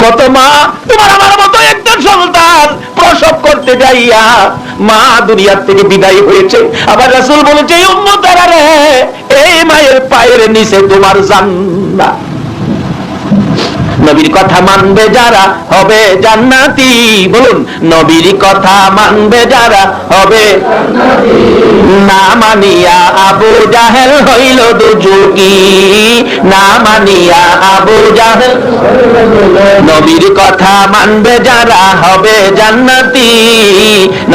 কত মা তোমার আমার মতো একটা সন্তান প্রসব করতে যাইয়া মা দুনিয়ার থেকে বিদায় হয়েছে। আবার রাসূল বলেছে, উম্মতেরা রে, এই মায়ের পায়ের নিচে তোমার জান্নাত। নবীর কথা মানবে যারা হবে জান্নাতি। বলুন, নবীর কথা মানবে যারা হবে জান্নাতি। না মানিয়া আবু জাহেল হইল দুজুকি, না মানিয়া আবু জাহেল। নবীর কথা মানবে যারা হবে জান্নাতি,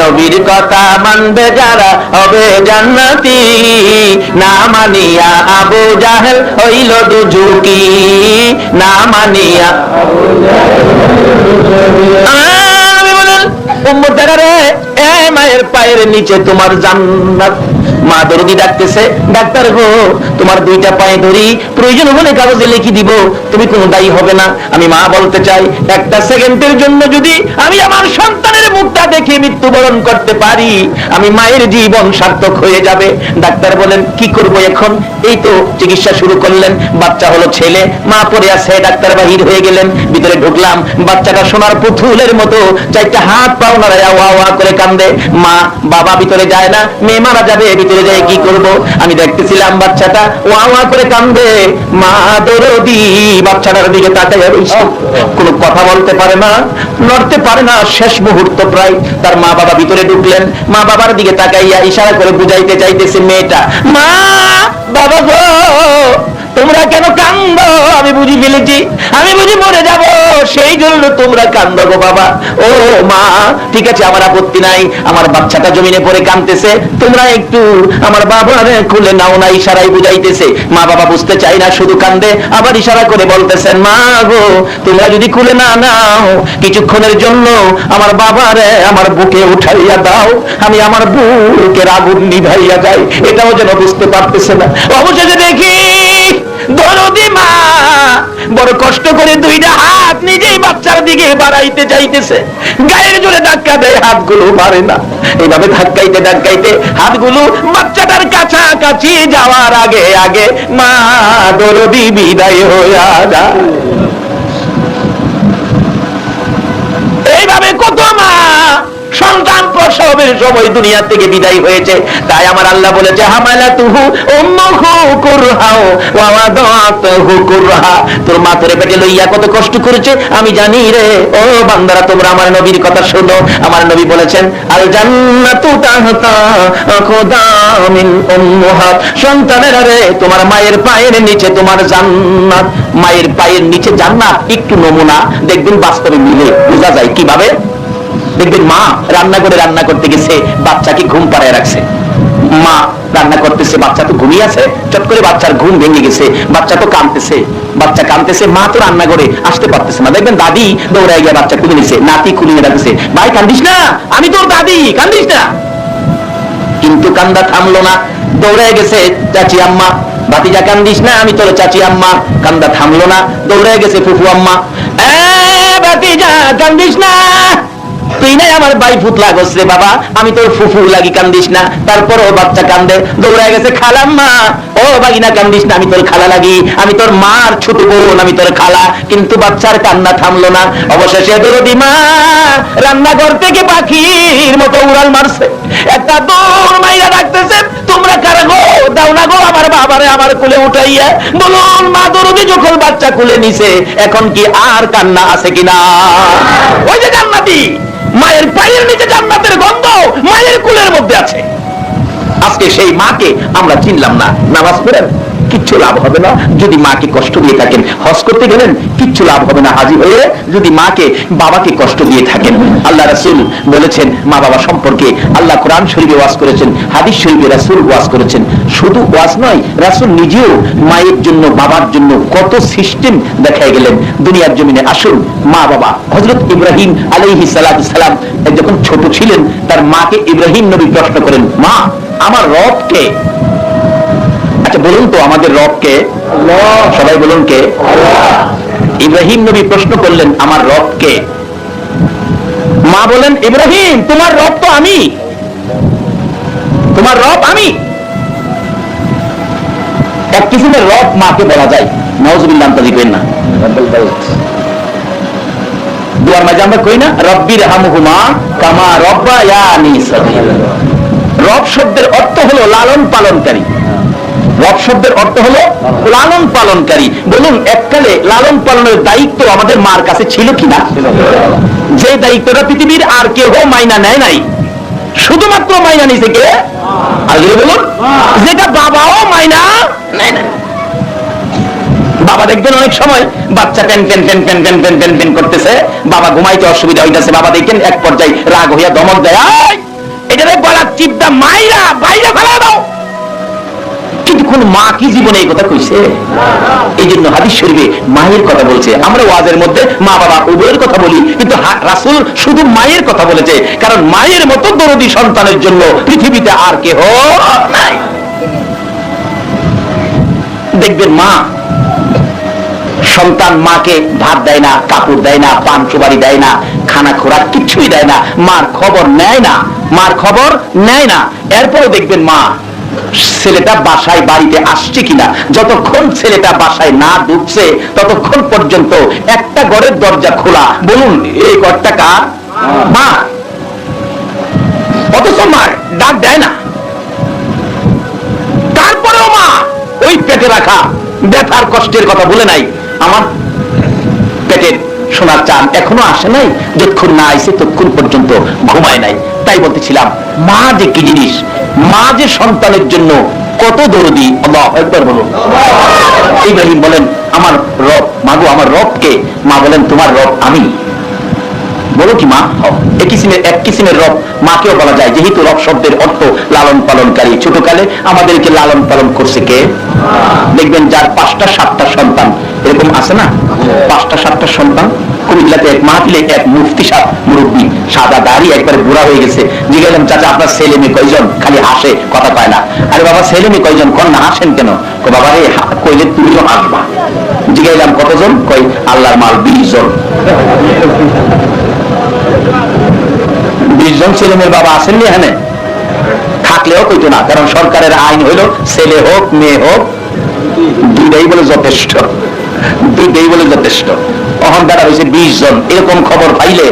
নবীর কথা মানবে যারা হবে জান্নাতি। না মানিয়া আবু জাহেল হইল দুজুকি, না মানিয়া। আমি বলেন, উম্মতেরা রে, এই মায়ের পায়ের নিচে তোমার জান্নাত। মা দরদি ডাকতেছে, ডাক্তার গো, তোমার দুইটা পায়ে ধরি, প্রয়োজন হলে কাগজে লিখে দিব, তুমি কোনো দায়ী হবে না। আমি মা বলতে চাই, একটা সেকেন্ডের জন্য যদি আমি আমার সন্তানের মুখটা দেখে মৃত্যুবরণ করতে পারি, আমি মায়ের জীবন সার্থক হয়ে যাবে। ডাক্তার বলেন, কি করব এখন? এই তো চিকিৎসা শুরু করলেন, বাচ্চা হলো ছেলে, মা পড়ে আছে। ডাক্তার বাহির হয়ে গেলেন, ভিতরে ঢুকলাম, বাচ্চাটা সোনার পুতুলের মতো চারটা হাত পাও নাড়ায় ওয়া ওয়া করে কান্দে। মা বাবা ভিতরে যায় না, মেয়ে মারা যাবে, ভিতরে যায় কি করব? আমি দেখতেছিলাম বাচ্চাটা ওয়া ওয়া করে কান্দে। মা দরদি বাচ্চাটার দিকে তাকাইয়া রইছে, কোনো কথা বলতে পারে না, নড়তে পারে না। শেষ মুহূর্ত প্রায়, তার মা বাবা ভিতরে ঢুকলেন, মা বাবার দিকে তাকাইয়া ইশারা করে বুঝাইতে চাইতেছে মেয়েটা, মা বাবা গো, তোমরা কেন কান্দো? আমি বুঝি ফেলেছি, আমি বুঝি মরে যাব, সেই জন্য তোমরা কান্দো গো বাবা। ও মা, ঠিক আছে, আমার আপত্তি নাই, আমার বাচ্চাটা জমিনে পড়ে কাঁদতেছে, তোমরা একটু আমার বাবার খুলে নাও না। ইশারাই বুঝাইতেছে। মা বাবা বুঝতে চাই না, শুধু কান্দে, আবার ইশারা করে বলতেছেন, মা গো, তোমরা যদি খুলে না নাও, কিছুক্ষণের জন্য আমার বাবারে আমার বুকে উঠাইয়া দাও, আমি আমার বুকের আগুন নিভাইয়া যাই। এটাও যেন বুঝতে পারতেছে না। অবশেষে দেখি দরদি মা বড় কষ্ট করে দুইটা হাত নিজেই বাচ্চার দিকে বাড়াইতে চাইতেছে, গায়ের জোরে ধাক্কা দেয়, হাতগুলো পারে না। এইভাবে ধাক্কাইতে ধাক্কাইতে হাতগুলো বাচ্চাটার কাছাকাছি যাওয়ার আগে আগে মা দরদি বিদায় হইয়া যায়। এইভাবে কত মা সন্তান প্রসবের সময় দুনিয়া থেকে বিদায় হয়েছে। তাই আমার আল্লাহ বলেছে, হামালাতুহু উম্মুহু কুরহা ওয়া ওয়াদাতুহু কুরহা। তোর মা তোরে পেটে লইয়া কত কষ্ট করেছে আমি জানি রে। ও বান্দারা, তোমরা আমার নবীর কথা শোনো। আমার নবী বলেছেন, আল জান্নাতু তাহতা আকদামিন উম্মাহাত। সন্তানেরা রে, তোমার মায়ের পায়ের নিচে তোমার জান্নাত। মায়ের পায়ের নিচে জান্নাত, একটু নমুনা দেখবেন বাস্তবে মিলে বোঝা যায়। কিভাবে? দেখবেন মা রান্না করে রান্না করতে গেছে, বাচ্চাকে ঘুম পাড়ায় রাখছে। মা রান্না করতেছে, বাচ্চা তো ঘুমিয়ে আছে, চট করে বাচ্চার ঘুম ভেঙে গেছে, বাচ্চা তো কাঁদতেছে, বাচ্চা কাঁদতেছে, মা তো রান্না করে আসতে পারতেছে না। দেখবেন দাদি দৌড়ায় গিয়ে বাচ্চা খুলে নিছে, নাতি খুলিয়ে রাখছে, ভাই কান্দিস না, আমি তোর দাদি, কান্দিস না। কিন্তু কান্দা থামলো না, দৌড়ায় গেছে চাচি আম্মা, ভাতিজা কান্দিস না, আমি তোর চাচি আম্মা। কান্দা থামলো না, দৌড়ায় গেছে ফুফু আম্মা, ভাতিজা কান্দিস না, তুই নাই আমার ভাই ফুতলা গোসরে বাবা, আমি তোর ফুফু লাগি, কান্দিস না। তারপরও বাচ্চা কান্দে, দৌড়ায় গেছে খালাম্মা, ও বাগিনা কান্দিস না, আমি তোর খালা লাগি, আমি তোর মার ছোট বোন, আমি তোর খালা। কিন্তু বাচ্চার কান্না থামলো না। অবশেষে দরদি মা রান্নাঘর থেকে পাখির মতো উড়াল মারছে, একটা দৌড় মাইরা ডাকতেছে, তোমরা কারা গো, দাও না গো আমার বাবারে আমার কোলে উঠাইয়া। বলুন, মা দরদি যখন বাচ্চা কোলে নিছে, এখন কি আর কান্না আছে কিনা? ওই যে জান্নাতি, মায়ের পায়ের নিচে জান্নাতের গন্ধ মায়ের কুলের মধ্যে আছে। আজকে সেই মাকে আমরা চিনলাম না। নামাজ পড়েন, কিচ্ছু লাভ হবে না যদি মাকে কষ্ট দিয়ে থাকেন। হজ করতে গেলেন, কিচ্ছু লাভ হবে না হাজী হয়ে যদি মাকে বাবাকে কষ্ট দিয়ে থাকেন। আল্লাহ রাসূল বলেছেন মা বাবা সম্পর্কে, আল্লাহ কোরআন শরীফে ওয়াজ করেছেন, হাদিস শরীফে রাসূল ওয়াজ করেছেন। শুধু ওয়াজ নয়, রাসূল নিজেও মায়ের জন্য বাবার জন্য কত সিস্টেম দেখাই গেলেন দুনিয়ার জমিনে। আসুন, মা বাবা, হযরত ইব্রাহিম আলাইহিস সালাতু সালাম যখন ছোট ছিলেন, তার মাকে ইব্রাহিম নবী প্রশ্ন করেন, মা আমার রব কে? আচ্ছা বলুন তো, আমাদের রব কে? আল্লাহ। সবাই বলুন কে? আল্লাহ। ইব্রাহিম নবী প্রশ্ন করলেন, আমার রব কে? মা বলেন, ইব্রাহিম তোমার রব তো আমি, তোমার রব আমি। এক কিসিমের রব মাকে বলা যায়, নাউজুবিল্লাহ, তাজিবেন না। দোয়ার মাঝে আমরা কই না রব্বির হামহুমা কামা রব্বায়ানি সগীরা। রব শব্দের অর্থ হলো লালন পালনকারী। রব শব্দের অর্থ হলো লালন পালনকারী। বলুন এককালে লালন পালনের দায়িত্ব আমাদের মার কাছে ছিল কিনা? যে দায়িত্বটা পৃথিবীর আর কেউ মাইনা নেয় নাই, শুধুমাত্র মাইনা নিছে কে? আগে বলুন, যেটা বাবাও মাইনা নেয় না। বাবা দেখবেন অনেক সময় বাচ্চা ten ten ten ten ten ten ten ten করতেছে, বাবা ঘুমাইতে অসুবিধা হইতেছে, বাবা দেখেন এক পর্যায়ে রাগ হইয়া দমক দেয়, এটা গলা চিপটা মাইরা বাইরে ফেলা দাও। কিন্তু কোন মা কি জীবনে এই কথা কইছে? এই জন্য হাদিস শরীফে মায়ের কথা বলছে। আমরা ওয়াজের মধ্যে মা বাবা উভয়ের কথা বলি, কিন্তু রাসূল শুধু মায়ের কথা বলেছে, কারণ মায়ের মতো দরদী সন্তানের জন্য পৃথিবীতে আর কেহ নাই। দেখবেন মা সন্তান মাকে ভাত দেয় না, কাপড় দেয় না, পান সুপারি দেয় না, খানা খোরাক কিছুই দেয় না, মার খবর নেয় না, মার খবর নেয় না। এরপরে দেখবেন মা ছেলেটা বাসায় বাড়িতে আসছে কিনা, যতক্ষণ ছেলেটা বাসায় না ঢুকছে ততক্ষণ পর্যন্ত একটা ঘরের দরজা খোলা। বলুন এই ঘরটা কার? মা। অথচ মা ডাক দেয় না। তারপরেও মা ওই পেটে রাখা ব্যথার কষ্টের কথা বলে নাই, আমার পেটের সোনার চাঁদ এখনো আসে নাই, যতক্ষণ না আইছে ততক্ষণ পর্যন্ত ঘুমায় নাই। তাই বলতেছিলাম মা যে কি জিনিস, মা যে সন্তানের জন্য কত দরদি। আল্লাহু আকবার বলুন। ইব্রাহিম বলেন আমার রব, মাগো আমার রবকে। মা বলেন তোমার রব আমি। বলো কি মা? এক কিসিমের রব মাকেও বলা যায়, যেহেতু রব শব্দের অর্থ লালন পালনকারী। ছোটকালে আমাদেরকে লালন পালন করছে কে? দেখবেন যার 5টা 7টা সন্তান, এরকম আছে না? 5টা 7টা সন্তান। কুমিল্লাতে এক মাহফিলে এক মুফতি সাহেব মুরব্বী, সাদা দাড়ি, একবারে বুড়া হয়ে গেছে। জিজ্ঞাসলাম চাচা আপনার ছেলে মেয়ে কয়জন? খালি হাসে, কথা কয় না। আরে বাবা ছেলে মেয়ে কয়জন? কোন না হাসেন কেন? বাবা রে কইলে তুমিও হাসবা। জিজ্ঞাসলাম কতজন? কই আল্লাহর মাল 20 জন। 20 জন ছেলে মেয়ের বাবা আসেননি এখানে? থাকলেও কইতো না, কারণ সরকারের আইন হইল ছেলে হোক মেয়ে হোক দুইটাই বলে যথেষ্ট, দুইটাই বলে যথেষ্ট। অহংকার হয়েছে 20 জন। এরকম খবর পাইলে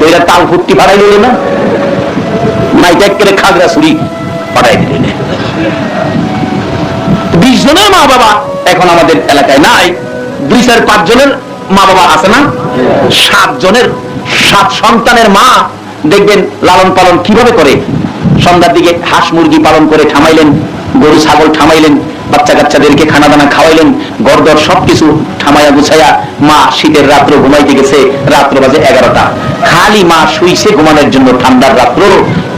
দইরা তাল ফুটটি ফাড়াই দিলে না, নাইটা করে খাগড়া ছুরি ফাড়াই দিলে। 20 জনের মা বাবা এখন আমাদের এলাকায় নাই। 2-4-5 জনের মা বাবা আছে না? 7 জনের 7 সন্তানের মা দেখবেন লালন পালন কিভাবে করে। সন্ধ্যার দিকে হাঁস মুরগি পালন করে খামাইলেন, গরু ছাগল খামাইলেন, বাচ্চা কাচ্চাদেরকে খানা দানা খাওয়াইলেন, গড়দর সবকিছু ঠামাইয়া গুছাইয়া মা শীতের রাত্র ঘুমাইতে গেছে, রাত্র বাজে 11টা। খালি মা শুইছে ঘুমানোর জন্য ঠান্ডার রাত্র।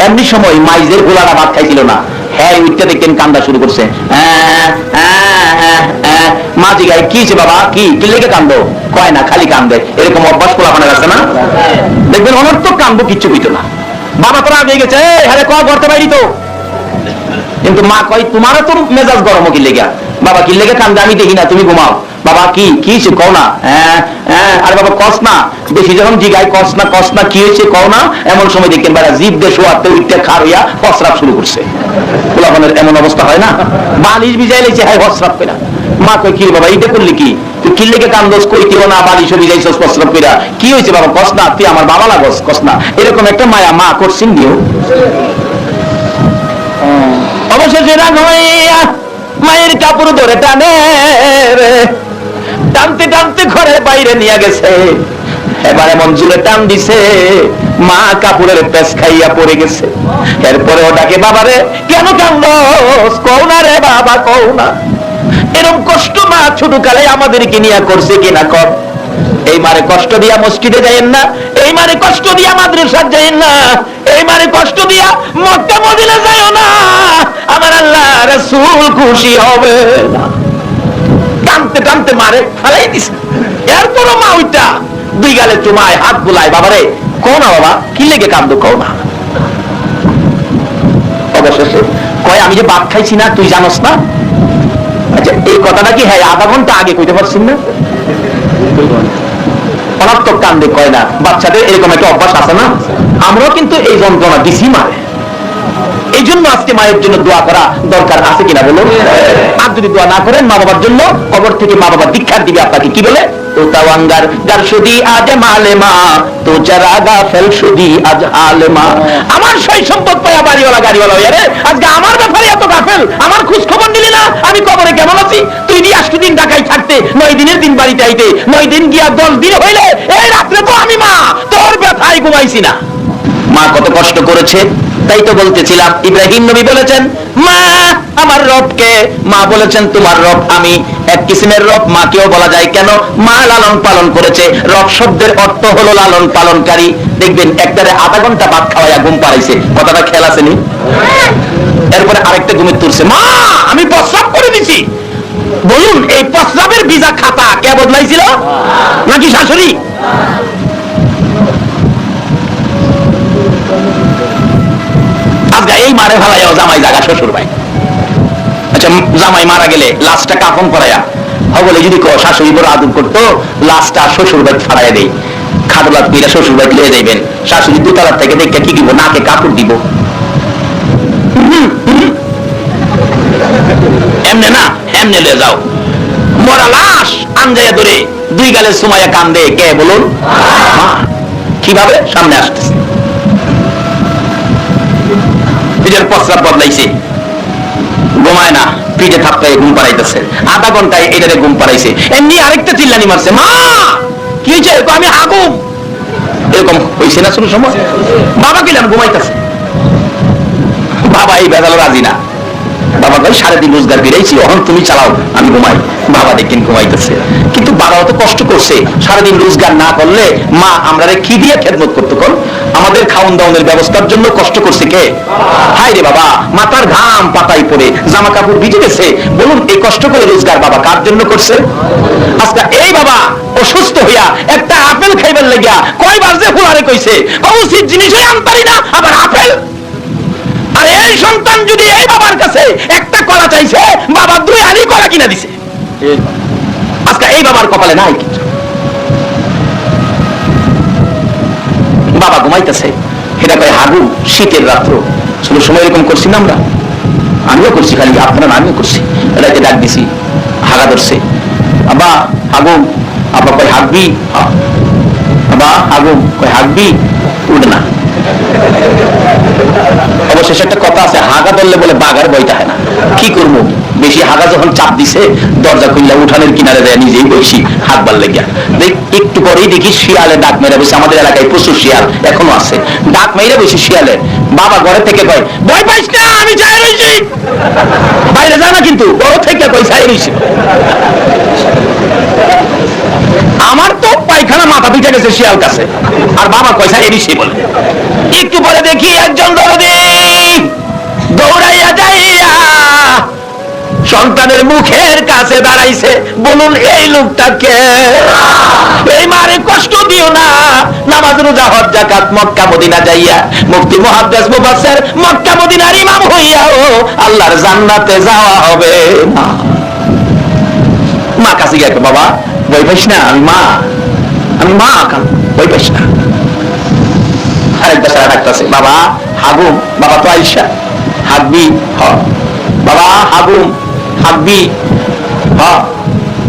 এমনি সময় মাইজের গোলাটা ভাত খাইছিল না, হ্যাঁ উঠতে দেখতেন কান্দা শুরু করছে। মা জিগায় কি বাবা কি কি লেগে কান্দো? কয় না, খালি কান্দে। এরকম অভ্যাস পোলাপানের আছে না? দেখবেন অনর্থক কান্দবো, কিচ্ছু হইতো না। বাবা তোরা আগে গেছে, হ্যাঁ ক ঘরতে বাইরি তো। কিন্তু মা কয় তোমারও তো মেজাজ গরম কি লেগে? বাবা কি লেগে কান্দে? আমি দেখি না, তুমি ঘুমাও। বাবা কি কি হয়েছে কও না? আরে বাবা কস না, বেশি যখন জিগায় কস না কি হয়েছে কও না। এমন সময় দেখেন বাড়া জিভ দিয়ে শোয়াতে উঠতে খার হইয়া হসরাপ শুরু করছে। পোলাপানের এমন অবস্থা হয় না? বালিশ ভিজাই লেছে, হ্যাঁ হসরাপ করে। মা কই কি বাবা এইটা করলি কি? তুই কি লেগে কান্দোস? কই কেউ না, বালিশ ভিজাইছস হসরাপ কইরা। কি হয়েছে বাবা কস না, তুই আমার বাবা লাগস, কস না। এরকম একটা মায়া মা করছেন দিও। অবশেষে রাগ হইয়া মায়ের কাপড় ধরে টানে, টানতে টানতে ঘরের বাইরে নিয়ে গেছে। এবার এমন জুড়ে টান দিছে মা কাপড়ের পেস খাইয়া পড়ে গেছে। এরপরে ও ডাকে বাবারে কেন কান্দোস? কও না রে বাবা কও না। এরকম কষ্ট মা ছোটকালে আমাদেরকে নিয়ে করছে কিনা কর। এই মারে কষ্ট দিয়া মসজিদে যাইেন না, এই মারে কষ্ট দিয়া মাদ্রাসা যাইেন না, এই মারে কষ্ট দিয়া মক্কা মদিনা যাইও না, আমার আল্লাহ রাসূল খুশি হবে না। টানতে টানতে মারে ফেলাই দিছে। এরপরও মা ওইটা 2 গালে চুমায় হাত বুলায়, বাবারে কও না বাবা কি লেগে কান্দো কও না। অবশেষে কয় আমি যে ভাত খাইছি না তুই জানোস না? আচ্ছা এই কথাটা কি হ্যাঁ আধা ঘন্টা আগে কইতে পারছেন না? অনাত্মক কান্দে কয় না। বাচ্চাদের এরকম একটা অভ্যাস আছে না? আমরাও কিন্তু এই যন্ত্রণা দিছি মারে। এই জন্য আজকে মায়ের জন্য দোয়া করা দরকার আছে কিনা বলুন? আর যদি দোয়া না করেন মা বাবার জন্য, কবর থেকে মা বাবা দীক্ষার দিবে আপনাকে। কি বলে? तो तवंगर गर शुदी आज मालेमा तो चरागा फेल शुदी आज आलेमा। আমার সেই সম্পদ পায়া বাড়িওয়ালা গাড়িওয়ালা হইয়া রে আজকে আমার ব্যাপারে এত গাফেল, আমার খোঁজ খবর নিলি না আমি কবরে কেমন আছি। তুই দিয়ে 8 দিন ঢাকায় থাকতে 9 দিনের দিন বাড়িতে আইতে 9 দিন গিয়া 10 দিন হইলে এই রাত্রে তো আমি মা তোর ব্যথায় ঘুমাইছি না। মা কত কষ্ট করেছে, তাই তো বলতেছিলাম ইব্রাহিম নবী বলেছেন মা আমার রবকে, মা বলেছেন তোমার রব আমি। এক কিসিমের রব মাকেও বলা যায়, কেন? মা লালন পালন করেছে। রব শব্দের অর্থ হলো লালন পালনকারী। দেখবেন একটারে আধা ঘন্টা ভাত খাওয়াইয়া ঘুম পাড়াইছে, কথাটা খেয়াল আসেনি? এরপরে আরেকটা ঘুমের তুলছে, মা আমি প্রস্রাব করে দিছি। বলুন এই প্রস্রাবের ভিজা খাতা কে বদলাইছিল? নাকি শাশুড়ি? আজকে এই মারে ফেলাইয়া জামাই জাগা শ্বশুর ভাই। আচ্ছা জামাই মারা গেলে লাশটা কাফন পরাইয়া বলে যদি শাশুড়ি বড় আদর করতো লাশটা শ্বশুর বাড়ি ফাড়াইয়া দেয়, খাদলাত পিড়া শ্বশুর বাড়ি লিয়ে যাইবেন। শাশুড়ি দুতলার থেকে দেখে কি দিব? নাকে কাপড় দিব। এমনে না, এমনে লিয়ে যাও। মরা লাশ আনজাইয়া ধরে 2 গালে সুমাইয়া কান্দে কে বলুন? কিভাবে? সামনে আসতেছে, নিজের প্রস্রাব বদলাইছে, ঘুমায় না, পিঠে থাপ্পায় ঘুম পাড়াইতেছে। আধা ঘন্টায় এটারে ঘুম পাড়াইছে। এমনি আরেকটা চিল্লানি মারছে, মা কি হয়েছে? আমি হাগুম। এরকম হয়েছে না শুরু সময়? বাবা কিলাম ঘুমাইতেছে। বাবা এই বেদালো রাজি না। বাবা ভাই 3.5 রোজগার বেড়াইছি, এখন তুমি চালাও, আমি ঘুমাই। বাবা দেখেন ঘুমাইতেছে, কিন্তু বাবা তো কষ্ট করছে। 3.5 রোজগার না করলে মা আমরা কি দিয়ে খেদমত করতে? কোন আমাদের খাওন দাওনের ব্যবস্থার জন্য কষ্ট করছে কে? হাই রে বাবা, মাথার ঘাম পাতাই পড়ে জামা কাপড় ভিজে গেছে। বলুন এই কষ্ট করে রোজগার বাবা কার জন্য করছে? আজকে এই বাবা অসুস্থ হইয়া একটা আপেল খাইবার লাগিয়া কয়বার যে ফুলারে কইছে উচিত জিনিসই আনতারি না, আবার আপেল। আর এই সন্তান যদি এই বাবার কাছে একটা কলা চাইছে, বাবা 2 আনি কলা কিনা দিছে। আজকে এই বাবার কপালে নাই কিছু। বাবা ঘুমাইতেছে, এটা কয় হাগু শীতের রাত্র। শুধু সময় এরকম করছি না আমরা, আমিও করছি, খালি আপনারা আমিও করছি। এটাকে ডাক দিছি, হাগা ধরছে। আবা হাগু, আবা কয় হাগবি, আবা হাগু কয় হাগবি, উঠে না। অবশেষে একটা কথা আছে, হাগা ধরলে বলে বাগার বইটা হয় না। কি করবো, বেশি হাগা যখন চাপ দিছে দরজা খুললা উঠানের কিনারে দেয় নিজেই বসি হাগবার লেগিয়া। দেখ একটু পরেই দেখি শিয়ালে ডাক মেরে বসে। আমাদের এলাকায় প্রচুর শিয়াল এখনো আছে, ডাক মেরে বসে শিয়ালে। বাবা ঘরে থেকে কয় ভয় পাইস না, আমি যাই রয়েছি। বাইরে যায় না কিন্তু ঘর থেকে কই যাই রয়েছি। আমার তো পায়খানা মাথা পিঠে গেছে শিয়াল কাছে, আর বাবা কয়সা এরিসি বলে। একটু পরে দেখি একজন দরদি দৌড়াইয়া যাইয়া সন্তানের মুখের কাছে দাঁড়াইছে। বলুন এই লোকটাকে? এই মারে কষ্ট দিও না, নামাজ রোজা হজ যাকাত মক্কা মদিনা যাইয়া মুফতি মুহাদ্দিস মুফাসসির মক্কা মদিনার ইমাম হইয়াও আল্লাহর জান্নাতে যাওয়া হবে না। মা কাছে গিয়ে বাবা বই পাইস না, আমি মা, আমি মা, বই পাইস না। আরেক বাসায় ডাকতেছে, বাবা হাগুম, বাবা তো আইসা হাগবি, হ বাবা হাগুম, হাগবি, হ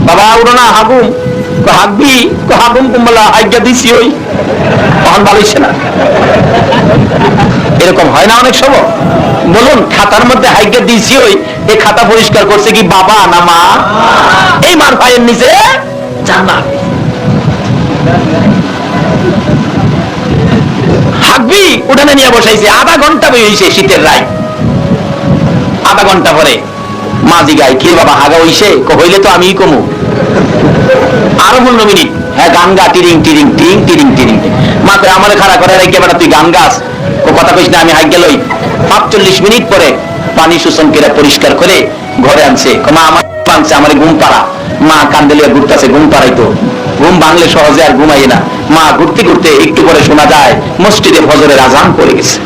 বাবা উড়ো না হাগুম, হাগবি, হাগুম কুম্বলা আজ্ঞা দিছি ওই, তখন ভালোইছে না। এরকম হয় না অনেক সময়? বলুন খাতার মধ্যে হাইজ্ঞা দিছি ওই, এই খাতা পরিষ্কার করছে কি বাবা না মা? এই মার ভাইয়ের নিচে জান্নাত। হাগবি উঠানে নিয়ে বসাইছে, আধা ঘন্টা বই হইছে, শীতের রায়। আধা ঘন্টা পরে মাঝি গাই কি বাবা হাগা হইছে? হইলে তো আমিই কমু। আরো 15 মিনিট, হ্যাঁ গান গা, টিরিং টিরিং টিং টিরিং টিরিং। মাত্র আমার খাড়া করে রেখে বেটা তুই গান গাছ, কথা কইস না, আমি হাগ গেলই। 45 মিনিট পরে পানি শোষণ করে পরিষ্কার করে ঘরে আনছে। মা আমার আনছে, আমার ঘুম পাড়া। মা কান্দেলিয়া ঘুরতেছে, ঘুম পাড়াইতো। ঘুম ভাঙলে সহজে আর ঘুমাই না। মা ঘুরতে ঘুরতে একটু পরে শোনা যায় মসজিদে ফজরের আজান পড়ে গেছে।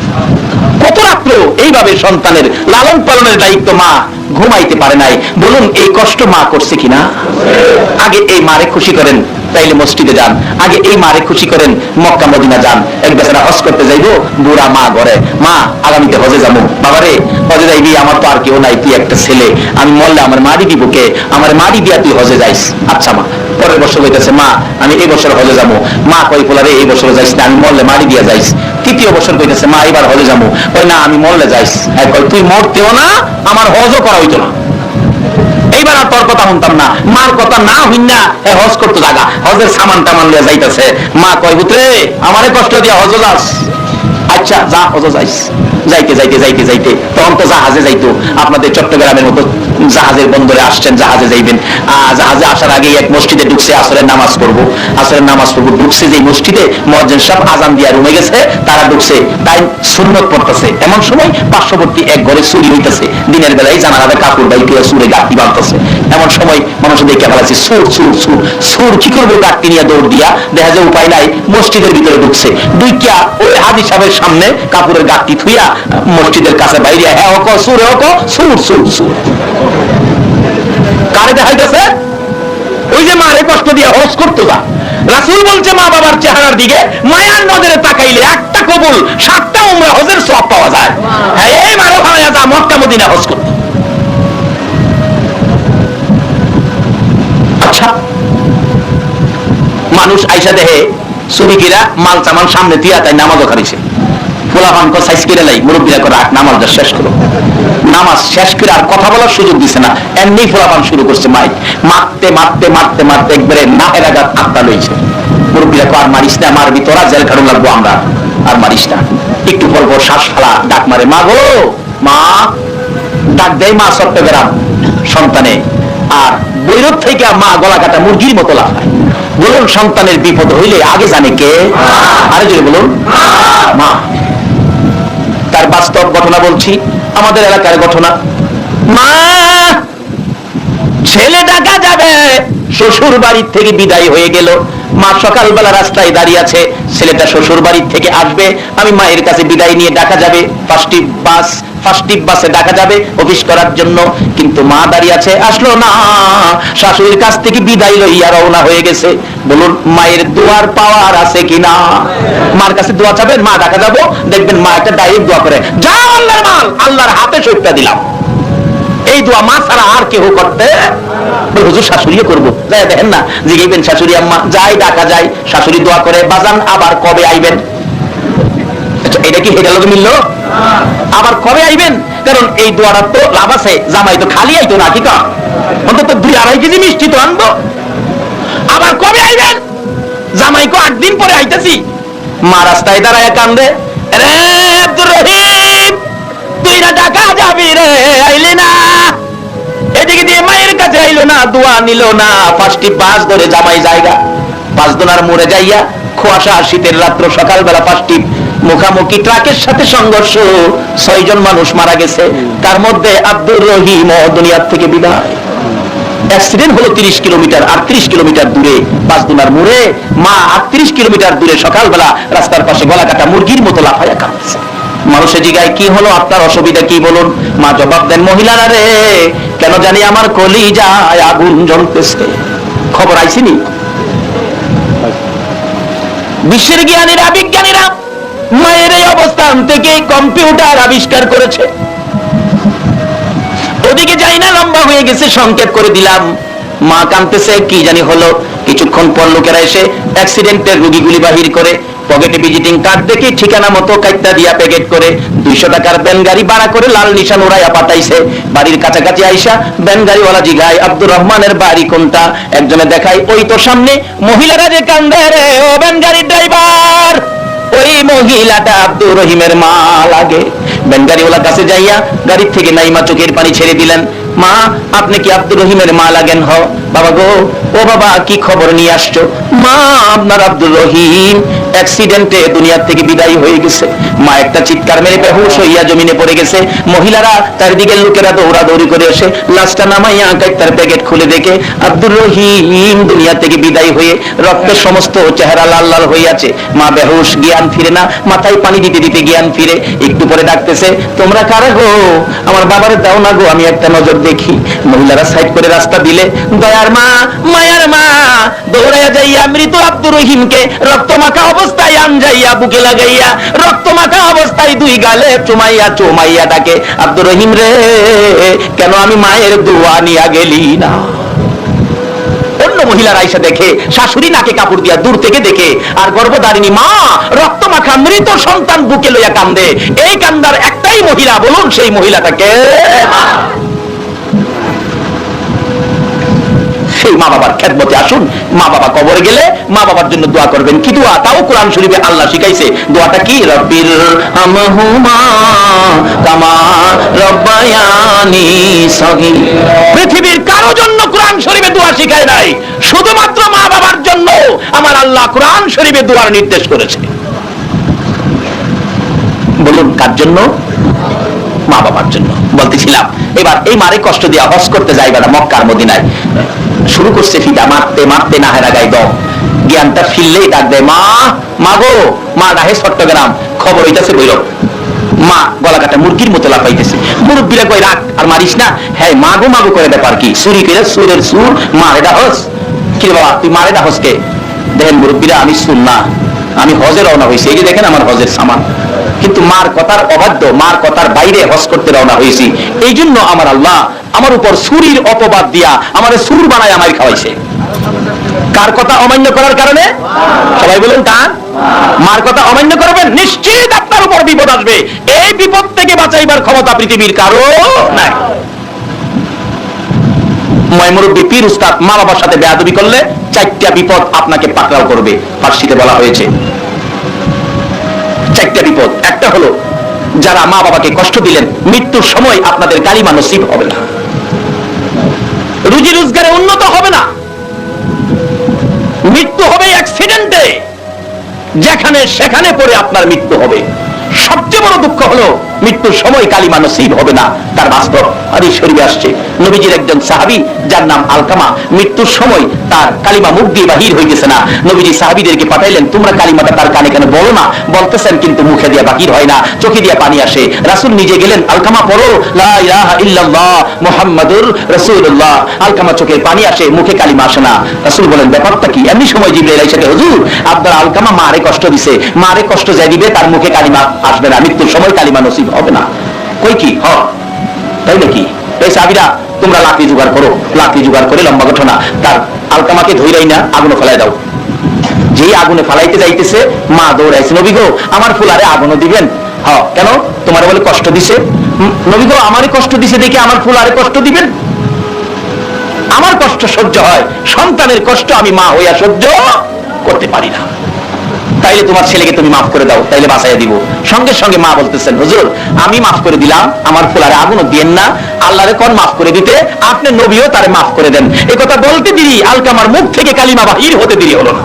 কত রাত্র এইভাবে সন্তানের লালন পালনের দায়িত্ব মা ঘুমাইতে পারে নাই। বলুন এই কষ্ট মা করছে কিনা? আগে এই মারে খুশি করেন, তাইলে মসজিদে যান। আগে এই মারে খুশি করেন, মক্কা মদিনা যান। এক বেচারা হজ করতে যাইবো, বুড়া মা ঘরে, মা আগামীতে হজে যাবো। বাবারে হজে যাইবি, আমার তো আর কেউ নাই, তুই একটা ছেলে, আমি মরলে আমার মারি দিব কে? আমার মারি দিয়া তুই হজে যাইস। আচ্ছা মা পরের বছর হইতেছে মা আমি এই বছর হজে যাবো। মা কই পোলারে এই বছর যাইস না, আমি মরলে মারি দিয়া যাইস। তৃতীয় বছর কইতেছে মা এবার হজে যাবো। কই না আমি মরলে যাইস। কই তুই মরতেও না আমার হজও করা হইতো না। এইবার আর তোর কথা শুনতাম না, মার কথা না হইন না হজ করতে জায়গা হজের সামান টামান লিয়ে যাইতেছে। মা কয় পুত্রে আমারে কষ্ট দিয়া হজ যাস, আচ্ছা যা হজ যাইস। যাইতে যাইতে যাইতে যাইতে তখন তো জাহাজে যাইতো, আপনাদের চট্টগ্রামের মতো জাহাজের বন্দরে আসছেন, জাহাজে যাইবেন। জাহাজে আসার আগে এক মসজিদে ঢুকছে, আসরের নামাজ পড়বো। আসরের নামাজ পড়বো ঢুকছে যে মসজিদে, মুয়াজ্জিন সাহেব আজান দিয়া রুমে গেছে, তারা ঢুকছে, তাই সুন্নত পড়তেছে। এমন সময় পার্শ্ববর্তী এক ঘরে চুরি হইতেছে, দিনের বেলায় জানালাতে কাপড় বাইকে সুরে গাঁটটি বাঁধতেছে। এমন সময় মানুষ দেখে ফেলাচ্ছে সুর সুর সুর সুর, কি করবো গাঁটটি নিয়ে দৌড় দিয়া, দেখা যায় উপায় নাই, মসজিদের ভিতরে ঢুকছে। দুইটা ওই হাজি সাহেবের সামনে কাপড়ের গাঁটটি থুইয়া মসজিদের কাছে বাইরে হ্যাঁ হক সুরে হক সুর সুর সুর। কারে দেখাইতেছে? ওই যে মারে কষ্ট দিয়ে হজ করতে যা। রাসূল বলছে মা বাবার চেহারার দিকে মায়ার নজরে তাকাইলে একটা কবুল 7টা উমরা হজের সওয়াব পাওয়া যায়। হ্যাঁ এই মারো ভাইয়া যা মক্কা মদিনা হজ করতে। আচ্ছা মানুষ আইসা দেহে শ্রমিকেরা মাল চামান সামনে দিয়া তাই নামাজও খারিছে। পোলাপানকে সাইজ করে লাই, মুরব্বীরা করে নামাজটা শেষ করো। নামাজ শেষ করে আর কথা বলার সুযোগ দিছে না, এমনি পোলাপান শুরু করছে মাইক মারতে মারতে মারতে মারতে একবারে নাহের আঘাত আত্মা লইছে। মুরব্বীরা আর মারিস না, মারবি তোরা, জেল খাটুন লাগবো আমরা, আর মারিস না। একটু পর পর শ্বাস ফালা ডাক মারে, মা গো মা, ডাক দেয় মা চট্টগ্রাম সন্তানে। আর বৈরব থেকে মা গলা কাটা মুরগির মতো লাফায়। বলুন সন্তানের বিপদ হইলে আগে জানে কে? আরে যদি বলুন মা। তার বাস্তব ঘটনা বলছি, আমাদের এলাকার ঘটনা। মা ছেলে ঢাকা যাবে, শ্বশুর বাড়ির থেকে বিদায় হয়ে গেল। মা সকালবেলা রাস্তায় দাঁড়িয়ে আছে, ছেলেটা শ্বশুর বাড়ির থেকে আসবে, আমি মায়ের কাছে বিদায় নিয়ে ঢাকা যাবে। ফার্স্ট টিপ বাসে ঢাকা যাবে অফিস করার জন্য, কিন্তু মা দাঁড়িয়ে আছে, আসলো না। শাশুড়ির কাছ থেকে বিদায় লইয়া রওনা হয়ে গেছে। বলুন মায়ের দোয়ার পাওয়ার আছে কিনা? মার কাছে দোয়া চাবেন, মা ঢাকা যাবো, দেখবেন মা একটা ডাইরেক্ট দোয়া করে, যাও আল্লাহর মাল, আল্লাহর হাতে সইটা দিলাম। এই দোয়া মা ছাড়া আর কেউ করতে? হুজুর শাশুড়িও করবো, যাই দেখেন না, জিগাইবেন শাশুড়ি আম্মা যাই ঢাকা যাই, শাশুড়ি দোয়া করে বাজান আবার কবে আইবেন? এটা কি হেটা লোক মিলল? আবার কবে আইবেন? কারণ এই দোয়াটার তো লাভ আছে, জামাই তো খালি আইতো না, ঠিক অন্তত 2-2.5 কেজি মিষ্টি তো আনবো। আবার কবে আইবেন? জামাইকে 8 দিন পরে আইতেছি। মা রাস্তায় দাঁড়ায় কান্দে, রে আব্দুর রহিম তুই না ঢাকা যাবি রে, আইলি না। এদিকে দিয়ে মায়ের কাছে আইলো না, দোয়া নিল না। ফার্স্ট বাস ধরে জামাই জায়গা 5 দোনার মোড়ে যাইয়া, কুয়াশা শীতের রাত্র, সকালবেলা ফার্স্ট মুখামুখি ট্রাকের সাথে সংঘর্ষ, 6 জন মানুষ মারা গেছে। তার মধ্যে আব্দুর রহিম দুনিয়ার থেকে বিদায়। অ্যাক্সিডেন্ট হলো 30 কিলোমিটার, আর 30 কিলোমিটার দূরে 5 দোনার মোড়ে মা 38 কিলোমিটার দূরে সকালবেলা রাস্তার পাশে গলা কাটা মুরগির মতো লাফাইয়া কাঁদছে। মানুষে জিগায় কি হলো, আপনার অসুবিধা কি বলুন? মা জবাব দেন, মহিলারা রে কেন জানি আমার কলিজায় আগুন জ্বলতেছে। খবর আইসিনি? বিশ্বের জ্ঞানীরা বিজ্ঞানীরা মায়ের এই অবস্থান থেকে কম্পিউটার আবিষ্কার করেছে। ওদিকে যাই না, লম্বা হয়ে গেছে, সংকেত করে দিলাম। মা কাঁদতেছে, কি জানি হলো। কিছুক্ষণ পর লোকেরা এসে অ্যাক্সিডেন্টের রোগীগুলি বাহির করে, পকেটে ভিজিটিং কার্ড দেখে ঠিকানা মতো কাইটটা দিয়া প্যাকেট করে 200 টাকার ব্যান গাড়ি ভাড়া করে লাল নিশান উড়াইয়া পাঠাইছে। বাড়ির কাছাকাছি আইসা ব্যান গাড়িওয়ালা জিগায় আব্দুর রহমানের বাড়ি কোনটা? একজনে দেখায়, ওই তো সামনে। মহিলারা যে কান্দে, রে ও ব্যান গাড়ির ড্রাইভার, ওই মহিলাটা আব্দুর রহিমের মা লাগে। ব্যান গাড়িওয়ালার কাছে যাইয়া গাড়ির থেকে নাইমা চোখের পানি ছেড়ে দিলেন। মা আপনি কি আব্দুর রহিমের মা লাগেন? হ। বাবা গো, ও বাবা কি খবর নিয়ে আসছো? মা আপনার আব্দুর রহিম অ্যাক্সিডেন্টে দুনিয়ার থেকে বিদায় হয়ে গেছে। মা একটা চিৎকার মেরে বেহুশ হইয়া জমিনে পড়ে গেছে। মহিলারা চারিদিকের লোকেরা দৌড়াদৌড়ি করে এসে লাশটা নামাইয়া কাইটার প্যাকেট খুলে দেখে আব্দুর রহিম দুনিয়া থেকে বিদায় হয়ে রক্তের সমস্ত চেহারা লাল লাল হয়ে আছে। মা বেহুশ, জ্ঞান ফিরে না, মাথায় পানি দিতে দিতে জ্ঞান ফিরে। একটু পরে ডাকতেছে, তোমরা কারা গো? আমার বাবারে দাও না গো, আমি একটা নজর দেখি। মহিলারা সাইড করে রাস্তা দিলে, দয়ার মা, মায়ার মা দৌড়াইয়া যাইয়া মৃত আব্দুর রহিমকে রক্তমাখা অবস্থায় আনজাইয়া বুকে লাগাইয়া, রক্তমাখা অবস্থায় 2 গালে চুমাইয়া চুমাইয়া ডাকে, আব্দুর রহিম রে কেন আমি মায়ের দোয়া নিয়া গেলি না? অন্য মহিলারা এসে দেখে শাশুড়ি নাকে কাপড় দিয়া দূর থেকে দেখে, আর গর্ভধারিণী মা রক্ত মাখা মৃত সন্তান বুকে লইয়া কান্দে। এই কান্দার একটাই মহিলা, বলুন সেই মহিলাটাকে? সেই মা বাবার খেদমতে আসুন। মা বাবা কবরে গেলে মা বাবার জন্য দোয়া করবেন। কি দোয়া? তাও কোরআন শরীফে আল্লাহ শিখাইছে। দোয়াটা কি? রব্বির হামহুমা কামা রব্বায়ানি সগীরা। পৃথিবীর কারো জন্য কোরআন শরীফে দোয়া শিখায় নাই, শুধুমাত্র মা বাবার জন্য আমার আল্লাহ কোরআন শরীফে দোয়ার নির্দেশ করেছে। বলুন কার জন্য? মা বাবার জন্য। বলতেছিলাম এবার এই মারে কষ্ট দিয়া হজ করতে যাইবা না মক্কার মদিনায়, শুরু করছে ফিদা মারতে মারতে নাহেরা গাই দম, জ্ঞানটা ফিরলেই ডাক দেয় মা, মা গো। মা ডাহে চট্টগ্রাম, খবর হইতাছে বৈরব। মা গলা কাটা মুরগির মতো লাফাইতেছে। মুরব্বীরা কই রাখ আর মারিস না। হ্যাঁ মাগো মাগো করে ব্যাপার কি? চুরি করে সুরের সুর মারে ডাহস। কি বাবা তুই মারে ডাহস কে? দেখেন মুরব্বীরা আমি সুর না, আমি হজে রওনা হয়েছি, এই যে দেখেন আমার হজের সামান, কিন্তু মার কথার অবাধ্য, মার কথার বাইরে হজ করতে রওনা হয়েছি। এই জন্য আমার আল্লাহ আমার উপর সুরির অপবাদ দিয়া আমার সুর বানায় আমায় খাওয়াইছে। কার কথা অমান্য করার কারণে? সবাই বলুন কার? মার কথা অমান্য করবেন, নিশ্চিত আপনার উপর বিপদ আসবে। এই বিপদ থেকে বাঁচাইবার ক্ষমতা পৃথিবীর কারো নাই। মুরব্বী পীর উস্তাদ মা বাবার সাথে বেয়াদবি করলে 4টা বিপদ আপনাকে পাকড়াও করবে। ফার্সিতে বলা হয়েছে 4টা বিপদ। একটা হলো যারা মা বাবাকে কষ্ট দিলেন, মৃত্যুর সময় আপনাদের কালিমা নসিব হবে না, রুজি রোজগারে উন্নত হবে না, মৃত্যু হবে অ্যাক্সিডেন্টে, যেখানে সেখানে পড়ে আপনার মৃত্যু হবে। সবচেয়ে বড় দুঃখ হলো মৃত্যুর সময় কালিমা নসিব হবে না। তার বাস্তব হাদিস শরীফে আসছে, নবীজির একজন সাহাবী যার নাম আলকামা, মৃত্যুর সময় তার কালিমা মুখ দিয়ে বাহির হইতেছে না। নবীজি সাহাবীদেরকে পাঠাইলেন, তোমরা কালিমাটা তার কানে কানে বলো না। বলতেছেন কিন্তু মুখে দিয়ে বাহির হয় না, চোখে দিয়ে পানি আসে। রাসূল নিজে গেলেন, আলকামা পড়ো লা ইলাহা ইল্লাল্লাহ মুহাম্মাদুর রাসূলুল্লাহ। আলকামা চোখে পানি আসে, মুখে কালিমা আসে না। রাসূল বলেন ব্যাপারটা কি? এমনি সময় জিবরাইল এসে, হুজুর আপনার আলকামা মারে কষ্ট দিছে, মারে কষ্ট যাই দিবে, তার মুখে কালিমা আসবে না, মৃত্যুর সময় কালিমা নসিব হবে না। কই কি তাই নাকি? এই সাহাবীরা তোমরা লাকড়ি জোগাড় করো। লাকড়ি জোগাড় করে লম্বা ঘটনা, তার আলকামাকে ধইরাই না আগুনে ফেলাই দাও। যেই আগুনে ফালাইতে যাইতেছে মা দৌড়াইছে, নবী গো আমার ফুলারে আগুনও দিবেন? কেন? তোমার বলে কষ্ট দিছে। নবী গো আমারই কষ্ট দিছে দেখে আমার ফুলারে কষ্ট দিবেন? আমার কষ্ট সহ্য হয়, সন্তানের কষ্ট আমি মা হইয়া সহ্য করতে পারি না। তাইলে তোমার ছেলেকে তুমি মাফ করে দাও, তাইলে বাঁচাইয়া দিব। সঙ্গে সঙ্গে মা বলতেছেন, হুজুর আমি মাফ করে দিলাম, আমার ফুলারে আগুনও দিয়েন না, আল্লাহরে কোন মাফ করে দিতে, আপনি নবীও তারে মাফ করে দেন। এই কথা বলতে দেরি আলকামার মুখ থেকে কালিমা বাহির হতে দেরি হলো না।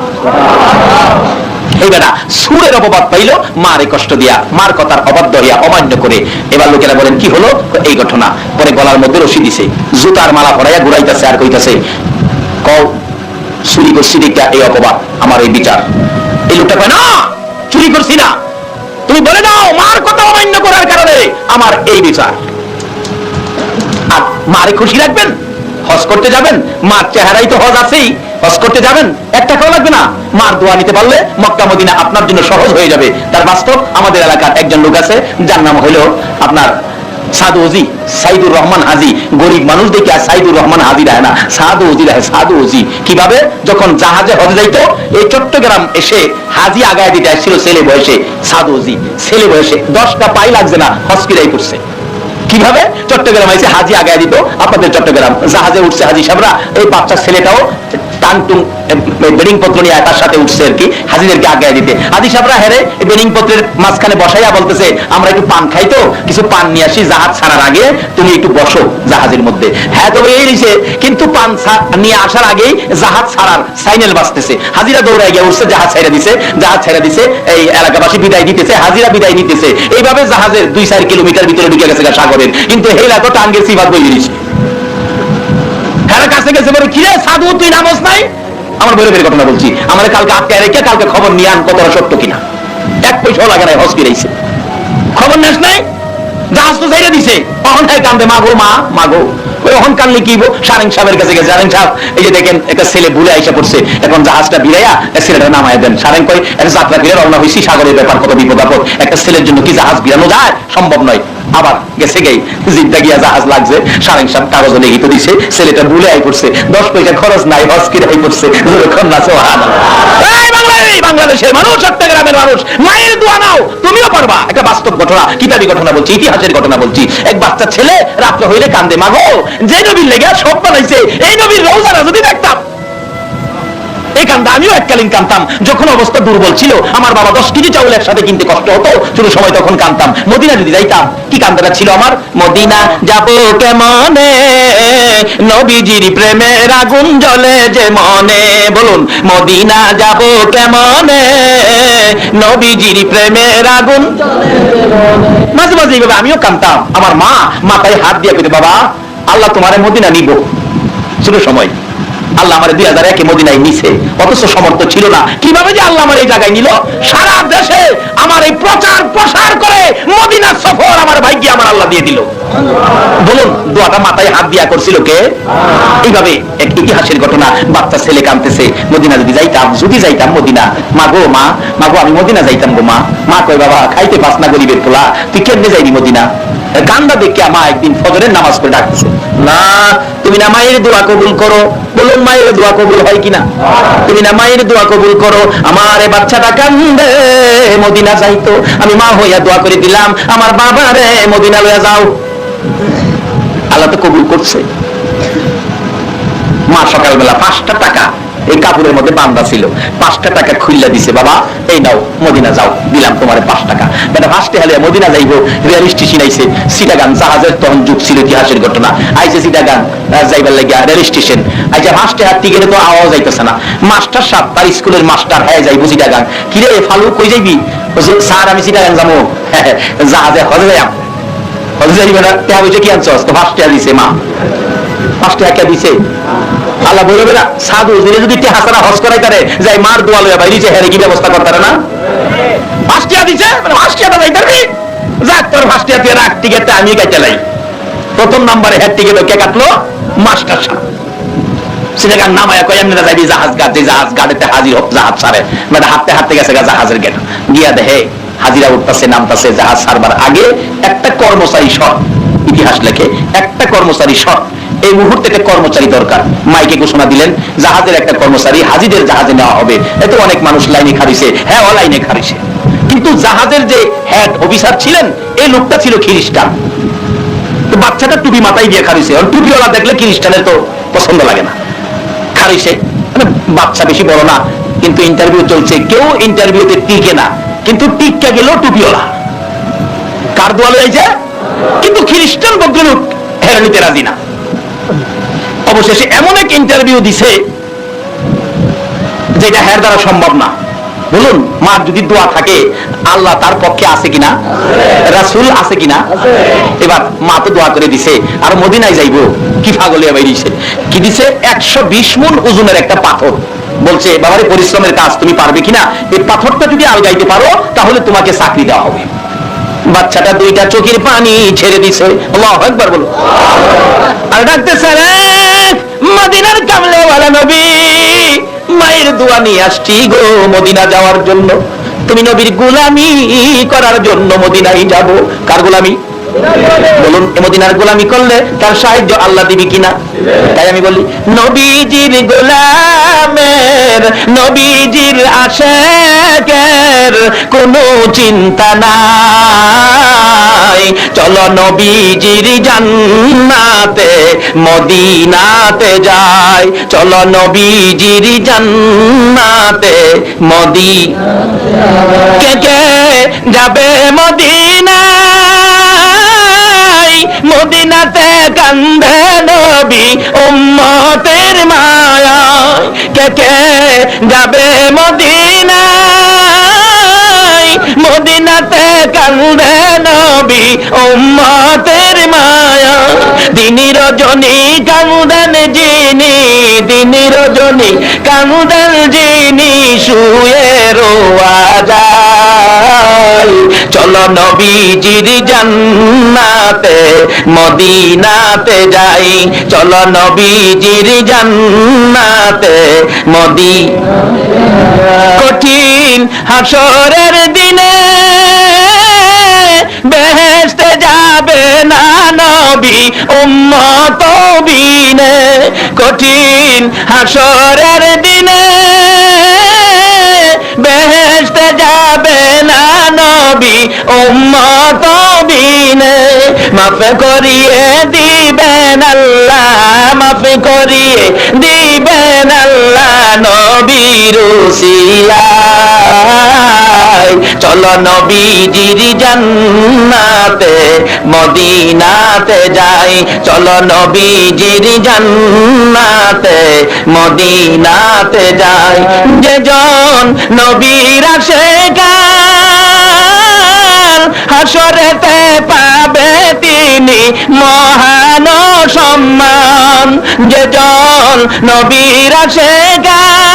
এই বেটা সুরের অপবাদ পাইল মারে কষ্ট দিয়া, মার কথার অবাধ্য হইয়া অমান্য করে। এবার লোকেরা বলেন কি হলো? এই ঘটনা। পরে গলার মধ্যে রশি দিছে, জুতার মালা পরাইয়া ঘুরাইতেছে আর কইতাছে কও চুরি করছি দেখা এই অপবাদ, আমার এই বিচার। এই লোকটা কয় না চুরি করছি না, তুমি বলে দাও মার কথা অমান্য করার কারণে আমার এই বিচার। আর মারে খুশি রাখবেন, হজ করতে যাবেন, মার চেহারাই তো হজ আছেই, হজ করতে যাবেন, একটা টাকাও লাগবে না। মার দোয়া নিতে পারলে মক্কা মদিনা আপনার জন্য সহজ হয়ে যাবে। তার বাস্তব আমাদের এলাকার একজন লোক আছে যার নাম হলো আপনার সাদু ওজি, সাইদুর রহমান হাজি। গরিব মানুষ দেখে আর সাইদুর রহমান হাজি রায় না, সাদু ওজি রায়। সাদু ওজি কিভাবে? যখন জাহাজে হজে যাইতো এই চট্টগ্রাম এসে হাজি আগায় দিতে আসছিল ছেলে বয়সে। সাদু ওজি ছেলে বয়সে 10টা পাই লাগছে না, হজ কিরাই করছে। কিভাবে? চট্টগ্রাম এসে হাজি আগায় দিত। আপনাদের চট্টগ্রাম জাহাজে উঠছে হাজি সাহেবরা, এই বাচ্চা ছেলেটাও টানটুন বেডিং পত্র নিয়ে তার সাথে উঠছে আর কি, হাজিদেরকে আগায় দিতে। হাজি সাহেবরা হেরে বেডিং পত্রের মাঝখানে বসাইয়া বলতেছে আমরা একটু পান খাই, তো কিছু পান নিয়ে আসি, জাহাজ ছাড়ার আগে তুমি একটু বসো জাহাজের মধ্যে। হ্যাঁ তবে এই নিছে, কিন্তু পান নিয়ে আসার আগেই জাহাজ ছাড়ার সাইনেল বাজতেছে। হাজিরা দৌড়ায় গিয়ে উঠছে, জাহাজ ছেড়ে দিছে, জাহাজ ছেড়ে দিছে, এই এলাকাবাসী বিদায় দিতেছে, হাজিরা বিদায় নিতেছে। এইভাবে জাহাজের 2-4 কিলোমিটার ভিতরে ঢুকে গেছে সাগরের, কিন্তু হেলা তো টাঙ্গের সিফাত বই দিয়েছে। হ্যাঁ কাছে গেছে বলে কিরে সাধু তুই নামস নাই? আমার বলে বের ঘটনা বলছি, আমাদের কালকে আটকায় রেখে কালকে খবর নিয়ে আন কতটা সত্য কিনা। 1 পয়সাও লাগে নাই, হজ ফিরাইছে। খবর নেস নাই, জাহাজ তো ছেড়ে দিছে। অহংকার কান্দে মাগো মা মাগো। ওই অহংকার লিখিব সারেং সাহেবের কাছে গেছে। সারেং সাহেব এই যে দেখেন একটা ছেলে ভুলে আইসা পড়ছে, এখন জাহাজটা ভিড়াইয়া ছেলেটা নামায় দেন। সারেং কই একটা যাত্রা ভিড়ে রওনা হয়েছি, সাগরের ব্যাপার কত বিপদ আপদ, একটা ছেলের জন্য কি জাহাজ ভিড়ানো যায়? সম্ভব নয়। আবার গেছে গেই জিদ্দা গিয়া জাহাজ লাগছে, সারেংসাম কাগজ লিখিত দিছে, ছেলেটা ভুলে আই করছে, 10 পয়সা খরচ নাই, হজ কিরাই করছে। বাংলাদেশের মানুষ, চট্টগ্রামের মানুষ, মায়ের দোয়া নাও, তুমিও পারবা। একটা বাস্তব ঘটনা, কিতাবি ঘটনা বলছি, ইতিহাসের ঘটনা বলছি। এক বাচ্চা ছেলে রাত্র হইলে কান্দে, মাগো যে নবীর লেগে সব বানাইছে, এই নবীর রওজাটা যদি দেখতাম। এই কান্দা আমিও এককালীন কান্দতাম, যখন অবস্থা দুর্বল ছিল, আমার বাবা 10 কেজি চাউল একসাথে কিনতে কষ্ট হতো, শুরু সময় তখন কান্দতাম। মদিনা যদি যাইতাম, কি কান্দাটা ছিল আমার, মদিনা যাব কেমনে, নবীজির প্রেমের আগুন জ্বলে যে মনে। বলুন, মদিনা যাব কেমনে, নবীজির প্রেমের আগুন। মাঝে মাঝে এইভাবে আমিও কান্দতাম। আমার মা মাথায় হাত দিয়ে কইতো, বাবা আল্লাহ তোমারে মদিনা নিব। শুরু সময় আল্লাহ আমার 2001-এ মদিনায় নিছে, অথচ সমর্থ ছিল না। কিভাবে যে আল্লাহ আমার এই জায়গায় নিল, সারা দেশে আমার এই প্রচার প্রসার করে মদিনা সফর আমার ভাগ্যে আমার আল্লাহ দিয়ে দিল। বলুন, দোয়াটা মাথায় হাত দিয়া করছিল কে? এইভাবে এক ইতিহাসের ঘটনা। বাচ্চা ছেলে কাঁদতেছে, মদিনা যদি যাইতাম মদিনা, মাগো মাগো আমি মদিনা যাইতাম গো মা। মা কয়, বাবা খাইতে পাস না গরিবের পোলা, তুই কেমনে যাইবি মদিনা? কান্দা দেখে মা একদিন ফজরের নামাজ পড়ে ডাকতেছে, না তুমি না মায়ের দোয়া কবুল করো। বলুন, মায়ের দোয়া কবুল হয় কিনা? তুমি না মায়ের দোয়া কবুল করো। আমার বাচ্চাটা কান্দে, মদিনা যাইতো, আমি মা হইয়া দোয়া করে দিলাম, আমার বাবারে মদিনা লইয়া যাও। আল্লাহ তো কবুল করছে। মা সকালবেলা 5টা টাকা এই কাপড়ের মধ্যে বান্ধা ছিল, 5টা টাকা খুইলা দিছে, বাবা এই নাও মদিনা যাও, দিলাম তোমার 5 টাকা। বেটা 5টা হালে মদিনা যাইব, রেল স্টেশন আইছে, সিটাগান জাহাজের তখন যুগ ছিল, ইতিহাসের ঘটনা। আইছে সিটাগান যাইবার লাগিয়া রেল স্টেশন, আইছে 5টা হাত টিকেটে তো আওয়াজ যাইতেছে না। মাস্টার সাহেব, তার স্কুলের মাস্টার, হ্যাঁ যাইব সিটাগান। কিরে ফালু কই যাইবি? স্যার আমি সিটাগান যাবো। জাহাজে হজে যাইম। হজে যাইবে না, টেহা বলছে কি আনছ? তো 5 টাকা দিছে মা, 5 টাকা দিছে। আল্লাহ বলবে না, সাধু যদি হাসানা হজ করাই তারে যাই মার দোয়া লইয়া বাইরে হেরে কি ব্যবস্থা করতে না? 5 টাকা দিছে, 5 টাকা যাই পারবি, যাক তোর 5 টাকা তুই রাখ, টিকিটটা আমি কাটতে লাই। প্রথম নাম্বারে হেড টিকিট কে কাটলো? মাস্টার সাহেব। সিনেগান নামায়া কয় এমনি যাইবি জাহাজ ঘাট, যে জাহাজ ঘাটেতে হাজির হোক জাহাজ সারে, মানে হাঁটতে গেছে জাহাজের গেট গিয়া দেখে হাজিরা উঠতেছে নামতেছে। জাহাজ সারবার আগে একটা কর্মচারী শট, ইতিহাস লেখে একটা কর্মচারী শট, এই মুহূর্তে একটা কর্মচারী দরকার। মাইকে ঘোষণা দিলেন, জাহাজের একটা কর্মচারী হাজিদের জাহাজে নেওয়া হবে। এত অনেক মানুষ লাইনে খারিছে, হ্যাঁ লাইনে খারিছে, কিন্তু জাহাজের যে হেড অফিসার ছিলেন এই লোকটা ছিল খ্রিস্টান। বাচ্চাটা টুপি মাথায় দিয়ে খারিছে, টুপিওয়ালা দেখলে খ্রিস্টানের তো পছন্দ লাগে না, খারিছে। মানে বাচ্চা বেশি বড় না, কিন্তু ইন্টারভিউ চলছে, কেউ ইন্টারভিউতে টিকে না, কিন্তু টিকা গেল টুপিওয়ালা। কার দোয়া লইছে? কিন্তু খ্রিস্টান ভদ্রলোক হেরে নিতে রাজি না। অবশেষে এমন এক ইন্টারভিউ দিছে যেটা হের দ্বারা সম্ভব না। বলুন, মার যদি দোয়া থাকে আল্লাহ তার পক্ষে আছে কিনা, রাসূল আছে কিনা? এবার মা তো দোয়া করে দিছে, আর মদিনায় যাইবো, কি পাগলিয়া বাইরিছে, কি দিছে? 120 মণ ওজনের একটা পাথর। বলছে, বাবারে পরিশ্রমের কাজ তুমি পারবে কিনা, এই পাথরটা যদি আলগাইতে পারো তাহলে তোমাকে চাকরি দেওয়া হবে। বাচ্চাটা 2টা চোখের পানি ছেড়ে দিছে, আল্লাহু আকবার বলো। আর ডাকতেছে, মদিনার কামলেওয়ালা নবী, মায়ের দোয়া নিয়ে আসছি গো মদিনা যাওয়ার জন্য। তুমি নবীর গোলামি করার জন্য মদিনায় যাব। কার গোলামি? বলুন, মদিনার গোলামি করলে তার সাহায্য আল্লাহ দিবি কিনা? তাই আমি বলি, নবীজির গোলামের, নবীজির আশিকের কোনো চিন্তা নাই। চলো নবীজির জান্নাতে মদিনাতে যাই, চলো নবীজির জান্নাতে মদিনাতে। কে যাবে মদিনা, মদিনাতে কান্দে নবী উম্মতের মায়া। কে যাবে মদিনা, মদিনাতে কান্দে নবী উম্মতের মায়া। দিনী রজনী কান্দেন যিনি, দিনী রজনী কান্দেন যিনি, শুয়ে রোয়া যায়। চলো নবীজির জান্নাতে মদিনাতে যাই, চলো নবীজির জান্নাতে কঠিন হাসরের দিনে বেহেশতে যা যাবে না নবী উম্মত বিনে, কঠিন হাসরের দিনে বেহেশতে যাবে না নবী উম্মত বিনে। মাফ করিয়ে দিবেন আল্লাহ, মাফ করিয়ে দিবেন আল্লাহ নবীর উসিলায়। চলো নবীজির জান্নাতে মদিনাতে যাই, চলো নবীজির জান্নাতে মদিনাতে যাই। যেজন নবীর আশিকান হাসরেতে পাবে তিনি মহান সম্মান। যেজন নবীর আশিকান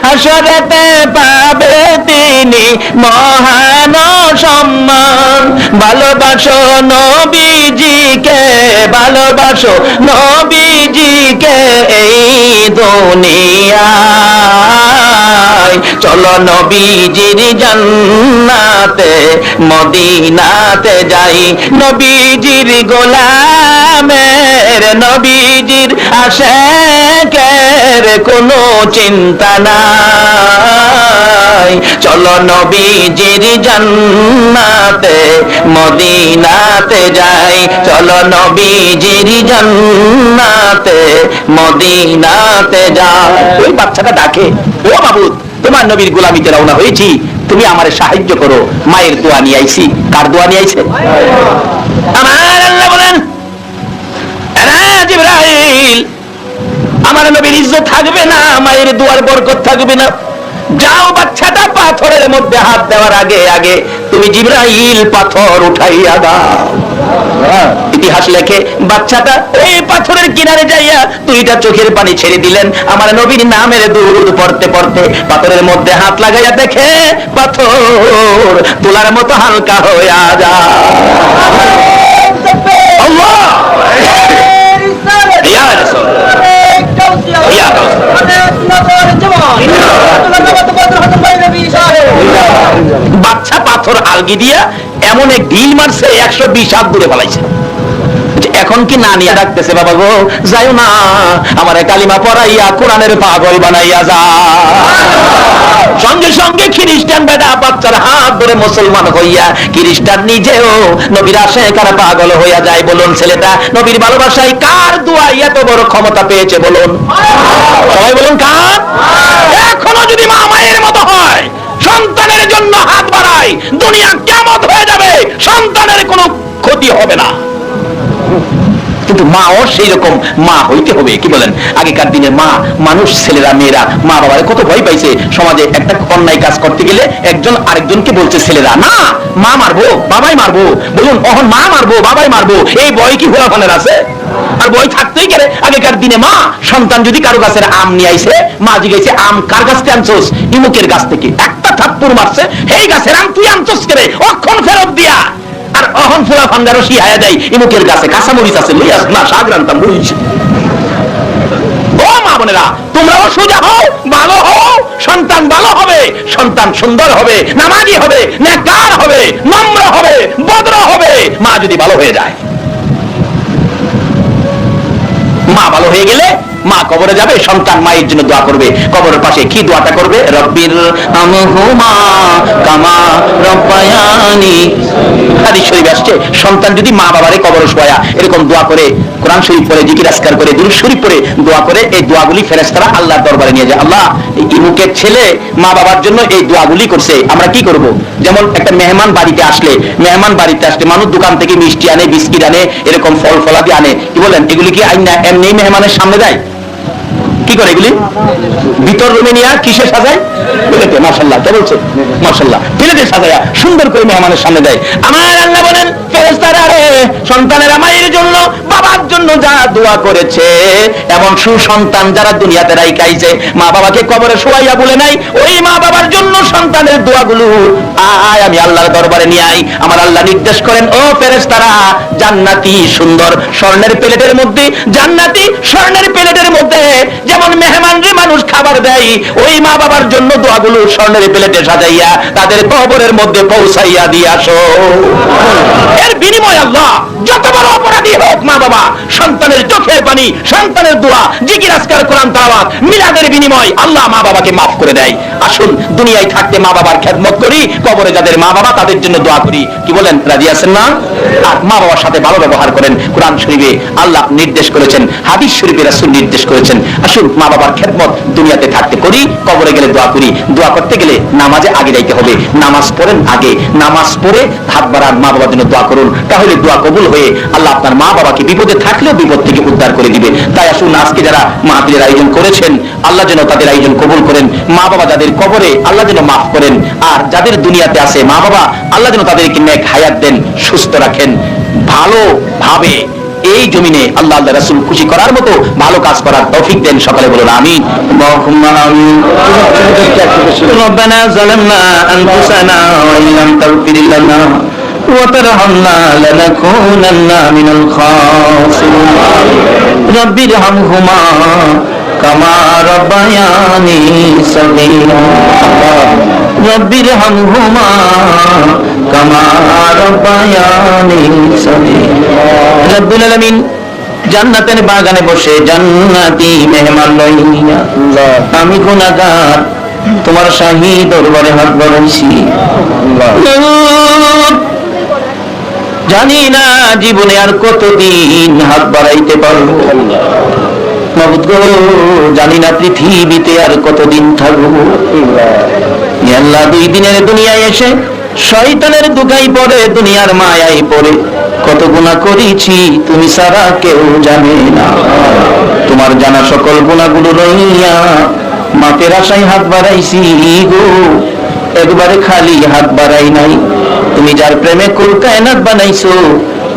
হাসরেতে পাবে তিনি মহান সম্মান। ভালোবাসো নবীজিকে, ভালোবাসো নবীজিকে এই দুনিয়ায়। চলো নবীজির জান্নাতে মদিনাতে যাই, নবীজির গোলামের নবীজির আশিকের কোনো চিন্তা নাই। চলো নবীজির জান্নাতে মদিনাতে যাই, চলো নবীজির জান্নাতে মদিনাতে যাই। ওই বাচ্চাটা ডাকে, ও মাবুদ তোমার নবীর গোলামিতে রওনা হয়েছি, তুমি আমারে সাহায্য করো। মায়ের দোয়া নিয়ে আইছি। কার দোয়া নিয়ে আইছে? আমার আল্লাহ বলেন, জিবরাইল আমার নবীর ইজ্জত থাকবে না, মায়ের দোয়ার বরকত থাকবে না। যাও বাচ্চাটা পাথরের মধ্যে হাত দেওয়ার আগে আগে তুমি জিবরাইল পাথর উঠাইয়া দাও। ইতিহাস লেখে বাচ্চাটা ওই পাথরের কিনারে যাইয়া দুইটা চোখের পানি ছেড়ে দিলেন। আমার নবীর নামের দুরূদ পড়তে পড়তে পাথরের মধ্যে হাত লাগাইয়া দেখে পাথর তোলার মতো হালকা হইয়া যায়। আল্লাহ ইয়া রাসূল ইয়া রাসূল। বাচ্চা পাথর আলগি দিয়া এমন এক ঢিল মারছে 120 হাত দূরে ফেলাইছে। এখন কি না নিয়ে রাখতেছে, বাবা গো যাইও না, আমার কালিমা পড়াইয়া কোরআনের পাগল বানাইয়া যা। সঙ্গে সঙ্গে খ্রিস্টান বেটা বাচ্চার হাত ধরে মুসলমান হইয়া খ্রিস্টান নিজেও নবীর আশিকার পাগল হইয়া যায়। বলুন ছেলেটা নবীর ভালোবাসায় কার দোয়া এত বড় ক্ষমতা পেয়েছে? বলুন সবাই বলুন কার? এখনো যদি মা মায়ের মতো হয়, সন্তানের জন্য হাত বাড়ায়, দুনিয়া কিয়ামত হয়ে যাবে, সন্তানের কোনো ক্ষতি হবে না। কিন্তু মাও সেই রকম মা হইতে হবে। কি বলেন? আগেকার দিনে মা মানুষ, ছেলেরা মেয়েরা মা বাবারে কত ভয় পাইছে। সমাজে একটা অন্যায় কাজ করতে গেলে একজন আরেকজনকে বলছে ছেলেরা, না মা মারবো বাবাই মারবো। বলুন অহন মা মারবো বাবাই মারবো, এই ভয় কি হোলাফানের আছে? আর ভয় থাকতেই গেলে আগেকার দিনে মা সন্তান যদি কারো গাছের আম নিয়ে আইছে, মা জিজ্ঞাসা আম কার গাছ থেকে আনছোস? ইমুকের গাছ থেকে। একটা থাপ্পড় মারছে, এই গাছের আম তুই আনছোস কেরে? অক্ষণ ফেরত দিয়া। আর অহন ফোলা ফান্দারও শিহায়া যায় ইমুকের গাছে কাঁচামরিচ আছে, লইয়াস না শাক রান্তাম মরিচ। ও মা বোনেরা, তোমরাও সোজা হও, ভালো হও, সন্তান ভালো হবে, সন্তান সুন্দর হবে, নামাজি হবে, নেককার হবে, নম্র হবে, ভদ্র হবে। মা যদি ভালো হয়ে যায়, মা ভালো হয়ে গেলে মা কবরে যাবে, সন্তান মায়ের জন্য দোয়া করবে। কবরের পাশে কি দোয়াটা করবে? রব্বির আমহুমা কামা রব্বায়ানি। হাদিস শরীফে আসছে সন্তান যদি মা বাবারে কবরে শোয়া এরকম দোয়া করে, কোরআন শরীফ পড়ে, জিকির আজকার করে, দুরূদ শরীফ পড়ে দোয়া করে, এই দোয়াগুলি ফেরেশতারা আল্লাহর দরবারে নিয়ে যায়। আল্লাহ ইমুকের ছেলে মা বাবার জন্য এই দোয়াগুলি করছে, আমরা কি করব? যেমন একটা মেহমান বাড়িতে আসলে, মেহমান বাড়িতে আসলে মানুষ দোকান থেকে মিষ্টি আনে, বিস্কিট আনে, এরকম ফল ফলাদি আনে। কি বলেন? এগুলি কি আইন না এমনি মেহমানের সামনে দেয়? কি করে এগুলি? ভিতর রুমে নিয়ে কিসে সাজায়? প্লেটে। মাশাআল্লাহ, কে বলছে? মাশাআল্লাহ, প্লেটে সাজায়া সুন্দর করে মেহমানের সামনে দেয়। আমার আল্লাহ বলেন ফেরেশতারা রে, সন্তানের মায়ের জন্য বাবার জন্য যা দোয়া করেছে, এমন সুসন্তান যারা দুনিয়াতে রাইখাইছে, মা বাবাকে কবরে শোয়াইয়া বলে নাই, ওই মা বাবার জন্য সন্তানের দোয়াগুলো আয় আমি আল্লাহর দরবারে নিয়ে আই। আমার আল্লাহ নির্দেশ করেন, ও ফেরেশতারা, জান্নাতি সুন্দর স্বর্ণের প্লেটের মধ্যে, জান্নাতি স্বর্ণের প্লেটের মধ্যে যেমন মেহমানরে মানুষ খাবার দেয়, ওই মা বাবার জন্য দোয়াগুলো স্বর্ণের প্লেটে সাজাইয়া তাদের কবরের মধ্যে পৌঁছাইয়া দিয়ে আসো। এর বিনিময় আল্লাহ যত বড় অপরাধী হোক মা বাবা, সন্তানের চোখের পানি, সন্তানের দোয়া, জিকির আজকার, কোরআন তেলাওয়াত, মিলাদের বিনিময় আল্লাহ মা বাবাকে মাফ করে দেয়। আসুন দুনিয়ায় থাকতে মা বাবার খেদমত করি, কবরে যাদের মা বাবা তাদের জন্য দোয়া করি। কি বলেন, রাজি আছেন না? আর মা বাবার সাথে ভালো ব্যবহার করেন। কোরআন শরীফে আল্লাহ নির্দেশ করেছেন, হাদিস শরীফে রাসূল নির্দেশ করেছেন। আসুন মা বাবার খেদমত দুনিয়াতে থাকতে করি, কবরে গেলে দোয়া করি। দোয়া করতে গেলে নামাজে আগে যাইতে হবে। নামাজ পড়েন আগে, নামাজ পড়ে হাত বাড়ান, মা বাবার জন্য দোয়া করুন। তাহলে দোয়া কবুল হয়ে আল্লাহ আপনার মা বাবাকে বিপদে থাকলেও বিপদ থেকে উদ্ধার করে দিবে। তাই আসুন আজকে যারা মাহফিলের আয়োজন করেছেন, আল্লাহ যেন তাদের আয়োজন কবুল করেন। মা বাবা যাদের কবরে আল্লাহ যেন মাফ করেন, আর যাদের দুনিয়াতে আছে মা বাবা আল্লাহ যেন তাদেরকে নেক হায়াত দেন, সুস্থ রাখেন, ভালোভাবে এই জমিনে আল্লাহ আল্লাহ রাসূল খুশি করার মতো ভালো কাজ করার তৌফিক দেন। সকালে বলুন আমিন। আল্লাহুম্মা আমিন। রব্বানা যালামনা আনফুসানা ওয়া ইল্লাম তাগফির লানা ওয়া তারহামনা লানাকুনান্না মিনাল খাসিরিন। রব্বিরহামহুমা কামা রাব্বায়ানি সগীরা। রব্বিরহামহুমা কামা রাব্বায়ানি সগীরা। রব্বুল আলামিন জান্নাতের বাগানে বসে জান্নাতি মেহমান লইয়া আমি গুনাহগার তোমার শাহী দরবারে হাত বাড়াইছি। জানি না জীবনে আর কতদিন হাত বাড়াইতে পারবো। মাবুদ গো, জানি না পৃথিবীতে আর কতদিন থাকবো। আল্লাহ, 2 দিনের দুনিয়ায় এসে শয়তানের দুগাই পড়ে, দুনিয়ার মায়াই পড়ে কত গুনাহ করেছি তুমি ছাড়া কেউ জানে না। তোমার জানা সকল গুনাহগুলো লইয়া মাপের আশায় হাত বাড়াইছি গো, একবারে খালি হাত বাড়াই নাই। তুমি যার প্রেমে কুল কায়নাত বানাইছো,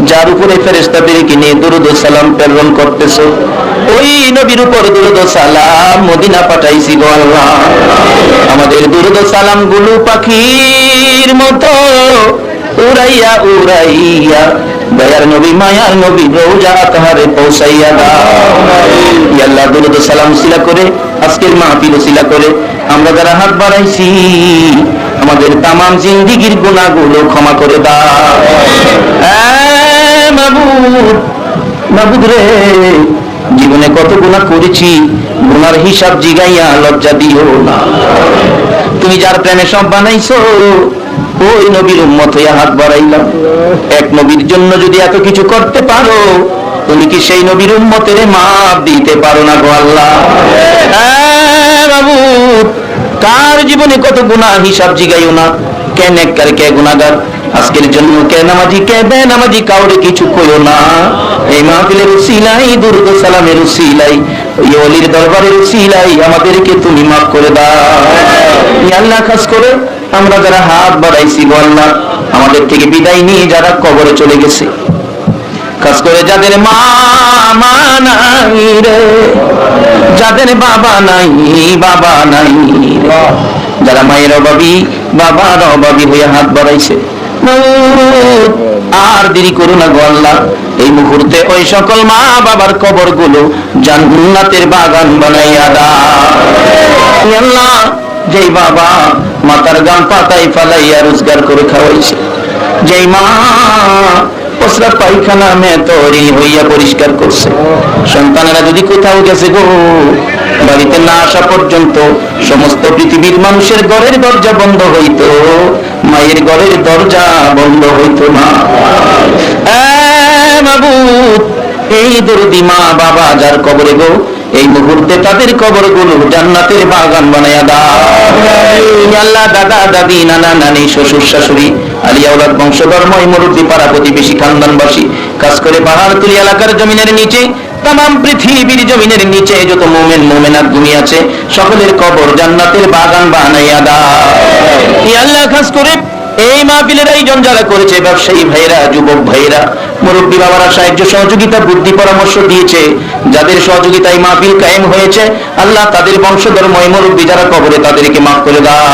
যার উপরে ফেরেশতাদেরকে নিয়ে দুরূদ ও সালাম প্রেরণ করতেছো, ওই নবীর উপর দুরূদ ও সালাম মদিনা পাঠাইছি গো আল্লাহ। আমাদের দুরূদ ও সালাম গুলো পাখির মতো উড়াইয়া উড়াইয়া দয়ার নবী মায়ার নবী রওজা আতহারে পৌঁছাইয়া দাও। ইয়া আল্লাহ, দুরূদ ও সালাম উসিলা করে আজকের মাহফিল উসিলা করে আমরা যারা হাত বাড়াইছি, আমাদের তামাম জিন্দেগীর গুনাহগুলো ক্ষমা করে দাও। মাবুদ, মাবুদ রে, জীবনে কত গুনাহ করেছি, গুনার হিসাব জিগাইয়া লজ্জা দিও না। তুমি যার প্রেমে সব বানাইছো, ওই নবীর উম্মত হইয়া হাত বাড়াইলাম। এক নবীর জন্য যদি এত কিছু করতে পারো, তুমি কি সেই নবীর উম্মতের মাফ দিতে পারো না গো আল্লাহ? মাবুদ, কার জীবনে কত গুনাহ হিসাব জিগাইও না। কে নেককার, কে গুনাহগার, আজকের জন্য কে নামাজি, কে বেনামাজি, কাউরে কিছু কইও না। এই মাহফিলের উসিলাই, দুরূদ ও সালামের উসিলাই, ওই ওলির দরবারের উসিলাই আমাদেরকে তুমি মাফ করে দাও। ইয়া আল্লাহ, খাস করে আমরা যারা হাত বাড়াইছি গো আল্লাহ, আমাদের থেকে বিদায় নিয়ে যারা কবরে চলে গেছে, খাস করে যাদের মা নাই রে, যাদের বাবা নাই, বাবা নাই রে, যারা মায়ের অভাবী, বাবার অভাবী হয়ে হাত বাড়াইছে, আর দেরি করো না গো আল্লাহ। এই মুহূর্তে ওই সকল মা বাবার কবর গুলো জান্নাতের বাগান বানাইয়া দাও। আল্লাহ, যেই বাবা মাতার গাম পাতায় ফালাইয়া রোজগার করে খাওয়াইছে, যেই মা প্রস্রাব পায়খানা মেতরি হইয়া পরিষ্কার করছে, সন্তানেরা যদি কোথাও গেছে গো, বাড়িতে না আসা পর্যন্ত সমস্ত পৃথিবীর মানুষের ঘরের দরজা বন্ধ হইতো, মায়ের ঘরের দরজা বন্ধ হইতো না। মাবুদ, এই দরদি মা বাবা যার কবরে গো, এই মুহূর্তে তাদের কবর গুলো জান্নাতের বাগান বানায়া দাও। আল্লাহ, দাদা দাদি, নানা নানি, শ্বশুর শাশুড়ি, আলিয়া ওলাদ, বংশধর্ময় মুরব্বী, পাড়া প্রতিবেশী, খানদানবাসী, কাজ করে পাহাড়তলি এলাকার জমিনের নিচে, তামাম পৃথিবীর জমিনের নিচে যত মুমিন মুমিনাত ভূমি আছে, সকলের কবর জান্নাতের বাগান বানাইয়া দাও। আল্লাহ, খাস করে এই মাহফিলের আয়োজন যারা করেছে, ব্যবসায়ী ভাইরা, যুবক ভাইরা, মুরব্বী বাবারা সাহায্য সহযোগিতা বুদ্ধি পরামর্শ দিয়েছে, যাদের সহযোগিতায় মাহফিল কায়েম হয়েছে, আল্লাহ তাদের বংশধর্ময় মুরব্বী যারা কবরে, তাদেরকে মাফ করে দাও।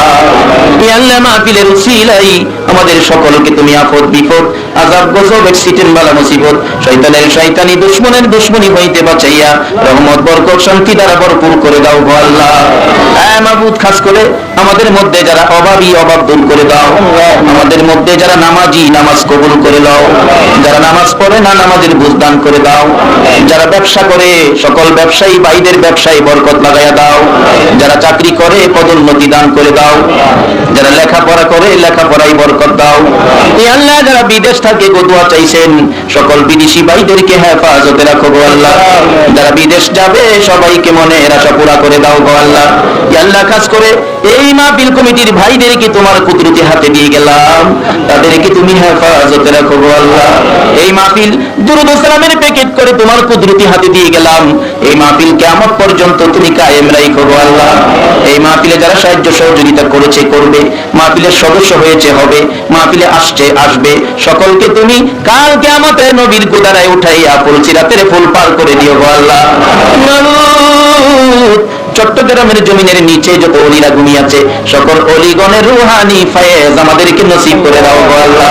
এই আল্লাহ মাহফিলের উসিলাই আমাদের সকলকে তুমি আপদ বিপদ আযাব গজব অ্যাক্সিডেন্ট বালা মুসিবত শয়তানের শয়তানি দুশমনের দুশমনি হইতে বাঁচাইয়া রহমত বরকত শান্তি দ্বারা ভরপুর করে দাও গো আল্লাহ। হ্যাঁ মাবুদ, খাস করে আমাদের মধ্যে যারা অভাবী অভাব দূর করে দাও, আমাদের মধ্যে যারা নামাজি নামাজ কবুল করে দাও, যারা নামাজ পড়ে না নামাজের বুঝ দান করে দাও, যারা ব্যবসা করে সকল ব্যবসায়ী ভাইদের ব্যবসায়ী বরকত লাগাইয়া দাও, যারা চাকরি করে পদোন্নতি দান করে দাও, যারা লেখাপড়া করে লেখাপড়াই বরকত দাও। এই আল্লাহ যারা বিদেশ থেকে দোয়া চাইছেন সকল বিদেশি ভাইদেরকে হেফাজতে রাখো গো আল্লাহ। যারা বিদেশ যাবে সবাইকে মনে আশা পুরা করে দাও গো আল্লাহ। এই আল্লাহ খাস করে এই মাহফিল কমিটির ভাইদেরকে তোমার কুদরতি হাতে দিয়ে গেলাম, তাদেরকে তুমি হেফাজতে রাখো গো আল্লাহ। এই মাহফিল দুরূদ ও সালামের প্যাকেট করে তোমার কুদরতি হাতে দিয়ে গেলাম, এই মাহফিল কিয়ামত পর্যন্ত তুমি কায়েম রাখো গো আল্লাহ। এই মাহফিলে যারা সাহায্য সহযোগিতা করেছে করবে, মাহফিলের সদস্য হয়েছে হবে, মাহফিলে আসছে আসবে, সকলকে তুমি কাল কিয়ামতে নবীর কুদারায় উঠাইয়া ফুলসিরাতের ফুল পার করে দিও গো আল্লাহ। চট্টগ্রামের জমিনের নিচে যত অলিরা ঘুমিয়ে সকল অলিগণের রুহানি ফায়েজ আমাদেরকে নসিব করে দাও গো আল্লাহ।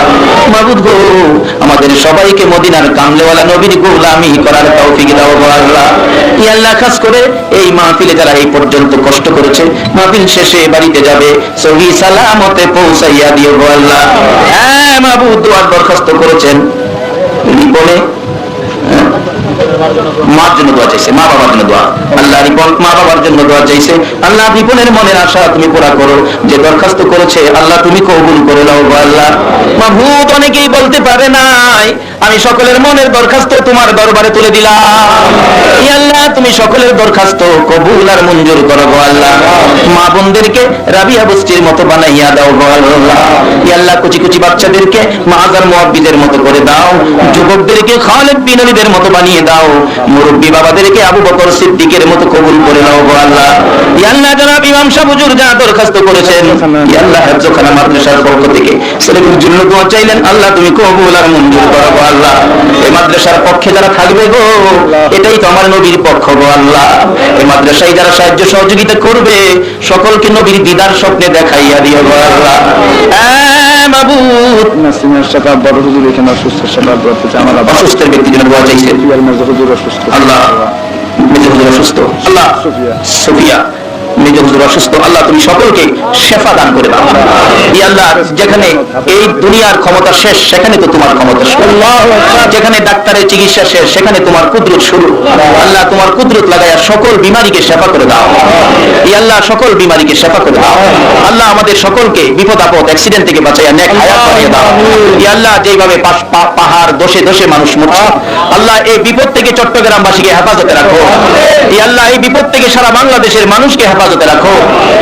মাবুদ গো, আমাদের সবাইকে মদিনার কামলেওয়ালা নবীর গোলামি করার তৌফিক দাও গো আল্লাহ। ইয়া আল্লাহ, খাস করে এই মাহফিলে যারা এই পর্যন্ত কষ্ট করেছে, মাহফিল শেষে বাড়িতে যাবে সহি সালামতে পৌঁছাইয়া দিও গো আল্লাহ। হ্যাঁ মাবুদ, দোয়ার দরখাস্ত করেছেন রিপনে মার জন্য দোয়া চাইছে, মা বাবার জন্য দোয়া, আল্লাহ রিপন মা বাবার জন্য দোয়া চাইছে। আল্লাহ রিপনের মনের আশা তুমি পুরা করো, যে দরখাস্ত করেছে আল্লাহ তুমি কবুল করে নাও গো আল্লাহ। মাহবুব, অনেকেই বলতে পারে নাই, আমি সকলের মনের দরখাস্ত তোমার দরবারে তুলে দিলাম। ইয়া আল্লাহ, তুমি সকলের দরখাস্ত কবুল আর মঞ্জুর করো গো আল্লাহ। মা বোনদেরকে রাবিয়া বস্তির মতো বানাইয়া দাও গো আল্লাহ। ইয়া আল্লাহ, কুচি কুচি বাচ্চাদেরকে মাজার মুআব্বিদের মতো করে দাও, যুবকদেরকে খালিদ বিন ওলীদের মতো বানিয়ে দাও, মুরব্বী বাবাদেরকে আবু বকর সিদ্দিকের মতো কবুল করে নাও গো আল্লাহ। ইয়া আল্লাহ, জনাব ইমাম সাহেব হুজুর যা দরখাস্ত করেছেন, ইয়া আল্লাহ হেফজখানা মাদ্রাসার পক্ষ থেকে ছেলেগুলোর জন্য দোয়া চাইলেন, আল্লাহ তুমি কবুল আর মঞ্জুর করো গো আল্লাহ। এই মাদ্রাসার পক্ষে যারা থাকবে গো, এটাই তো আমার নবীর পক্ষ গো আল্লাহ। এই মাদ্রাসায় যারা সাহায্য সহযোগিতা করবে, সকলকে নবীর দিদার স্বপ্নে দেখাইয়া দিও গো আল্লাহ। মাবুদ, নাসিমের সাথে বড় হুজুর এখানে অসুস্থের সাথে আমার অসুস্থের ব্যক্তির জন্য দোয়া চাইছে আল্লাহ। মেজর হুজুর অসুস্থ, আল্লাহ সুফিয়া মেজর হুজুর অসুস্থ, আল্লাহ তুমি সকলকে শেফা দান করে দাও। ইয়া আল্লাহ, যেখানে এই দুনিয়ার ক্ষমতা শেষ সেখানে তো তোমার ক্ষমতা শুরু, যেখানে ডাক্তারের চিকিৎসা শেষ সেখানে তোমার কুদরত শুরু। আল্লাহ, তোমার কুদরত লাগাইয়া সকল বিমারীকে শেফা করে দাও। ইয়া আল্লাহ, সকল বিমারীকে শেফা করে দাও। আল্লাহ, আমাদের সকলকে বিপদ আপদ অ্যাক্সিডেন্ট থেকে বাঁচাইয়া নেক হায়াত বানিয়ে দাও। ইয়া আল্লাহ, যেইভাবে পাহাড় দোষে দোষে মানুষ মরছে, আল্লাহ এই বিপদ থেকে চট্টগ্রামবাসীকে হেফাজতে রাখো। ইয়া আল্লাহ, এই বিপদ থেকে সারা বাংলাদেশের মানুষকে হেফাজতে রাখো।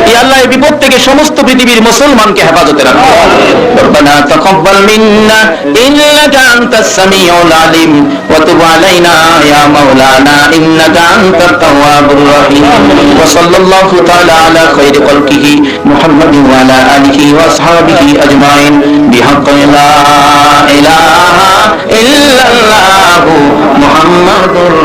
ইয়া আল্লাহ, এই বিপদ থেকে সমস্ত পৃথিবীর মুসলমানকে হেফাজতে রাখো। রব্বানা তাকাব্বাল মিন্না ইন্নাকা আনতাস সামিউল আলিম ওয়া তুব আলাইনা ইয়া মাওলানা ইন্নাকা আনতাত তাওয়াবুর রহিম। ওয়া সাল্লাল্লাহু তাআলা আলা খায়রি খালকিহি মুহাম্মাদিন ওয়া আলা আলিহি ওয়া আসহাবিহি আজমাইন বিহাক্কি লা ইলাহা ইল্লাল্লাহু মুহাম্মাদুর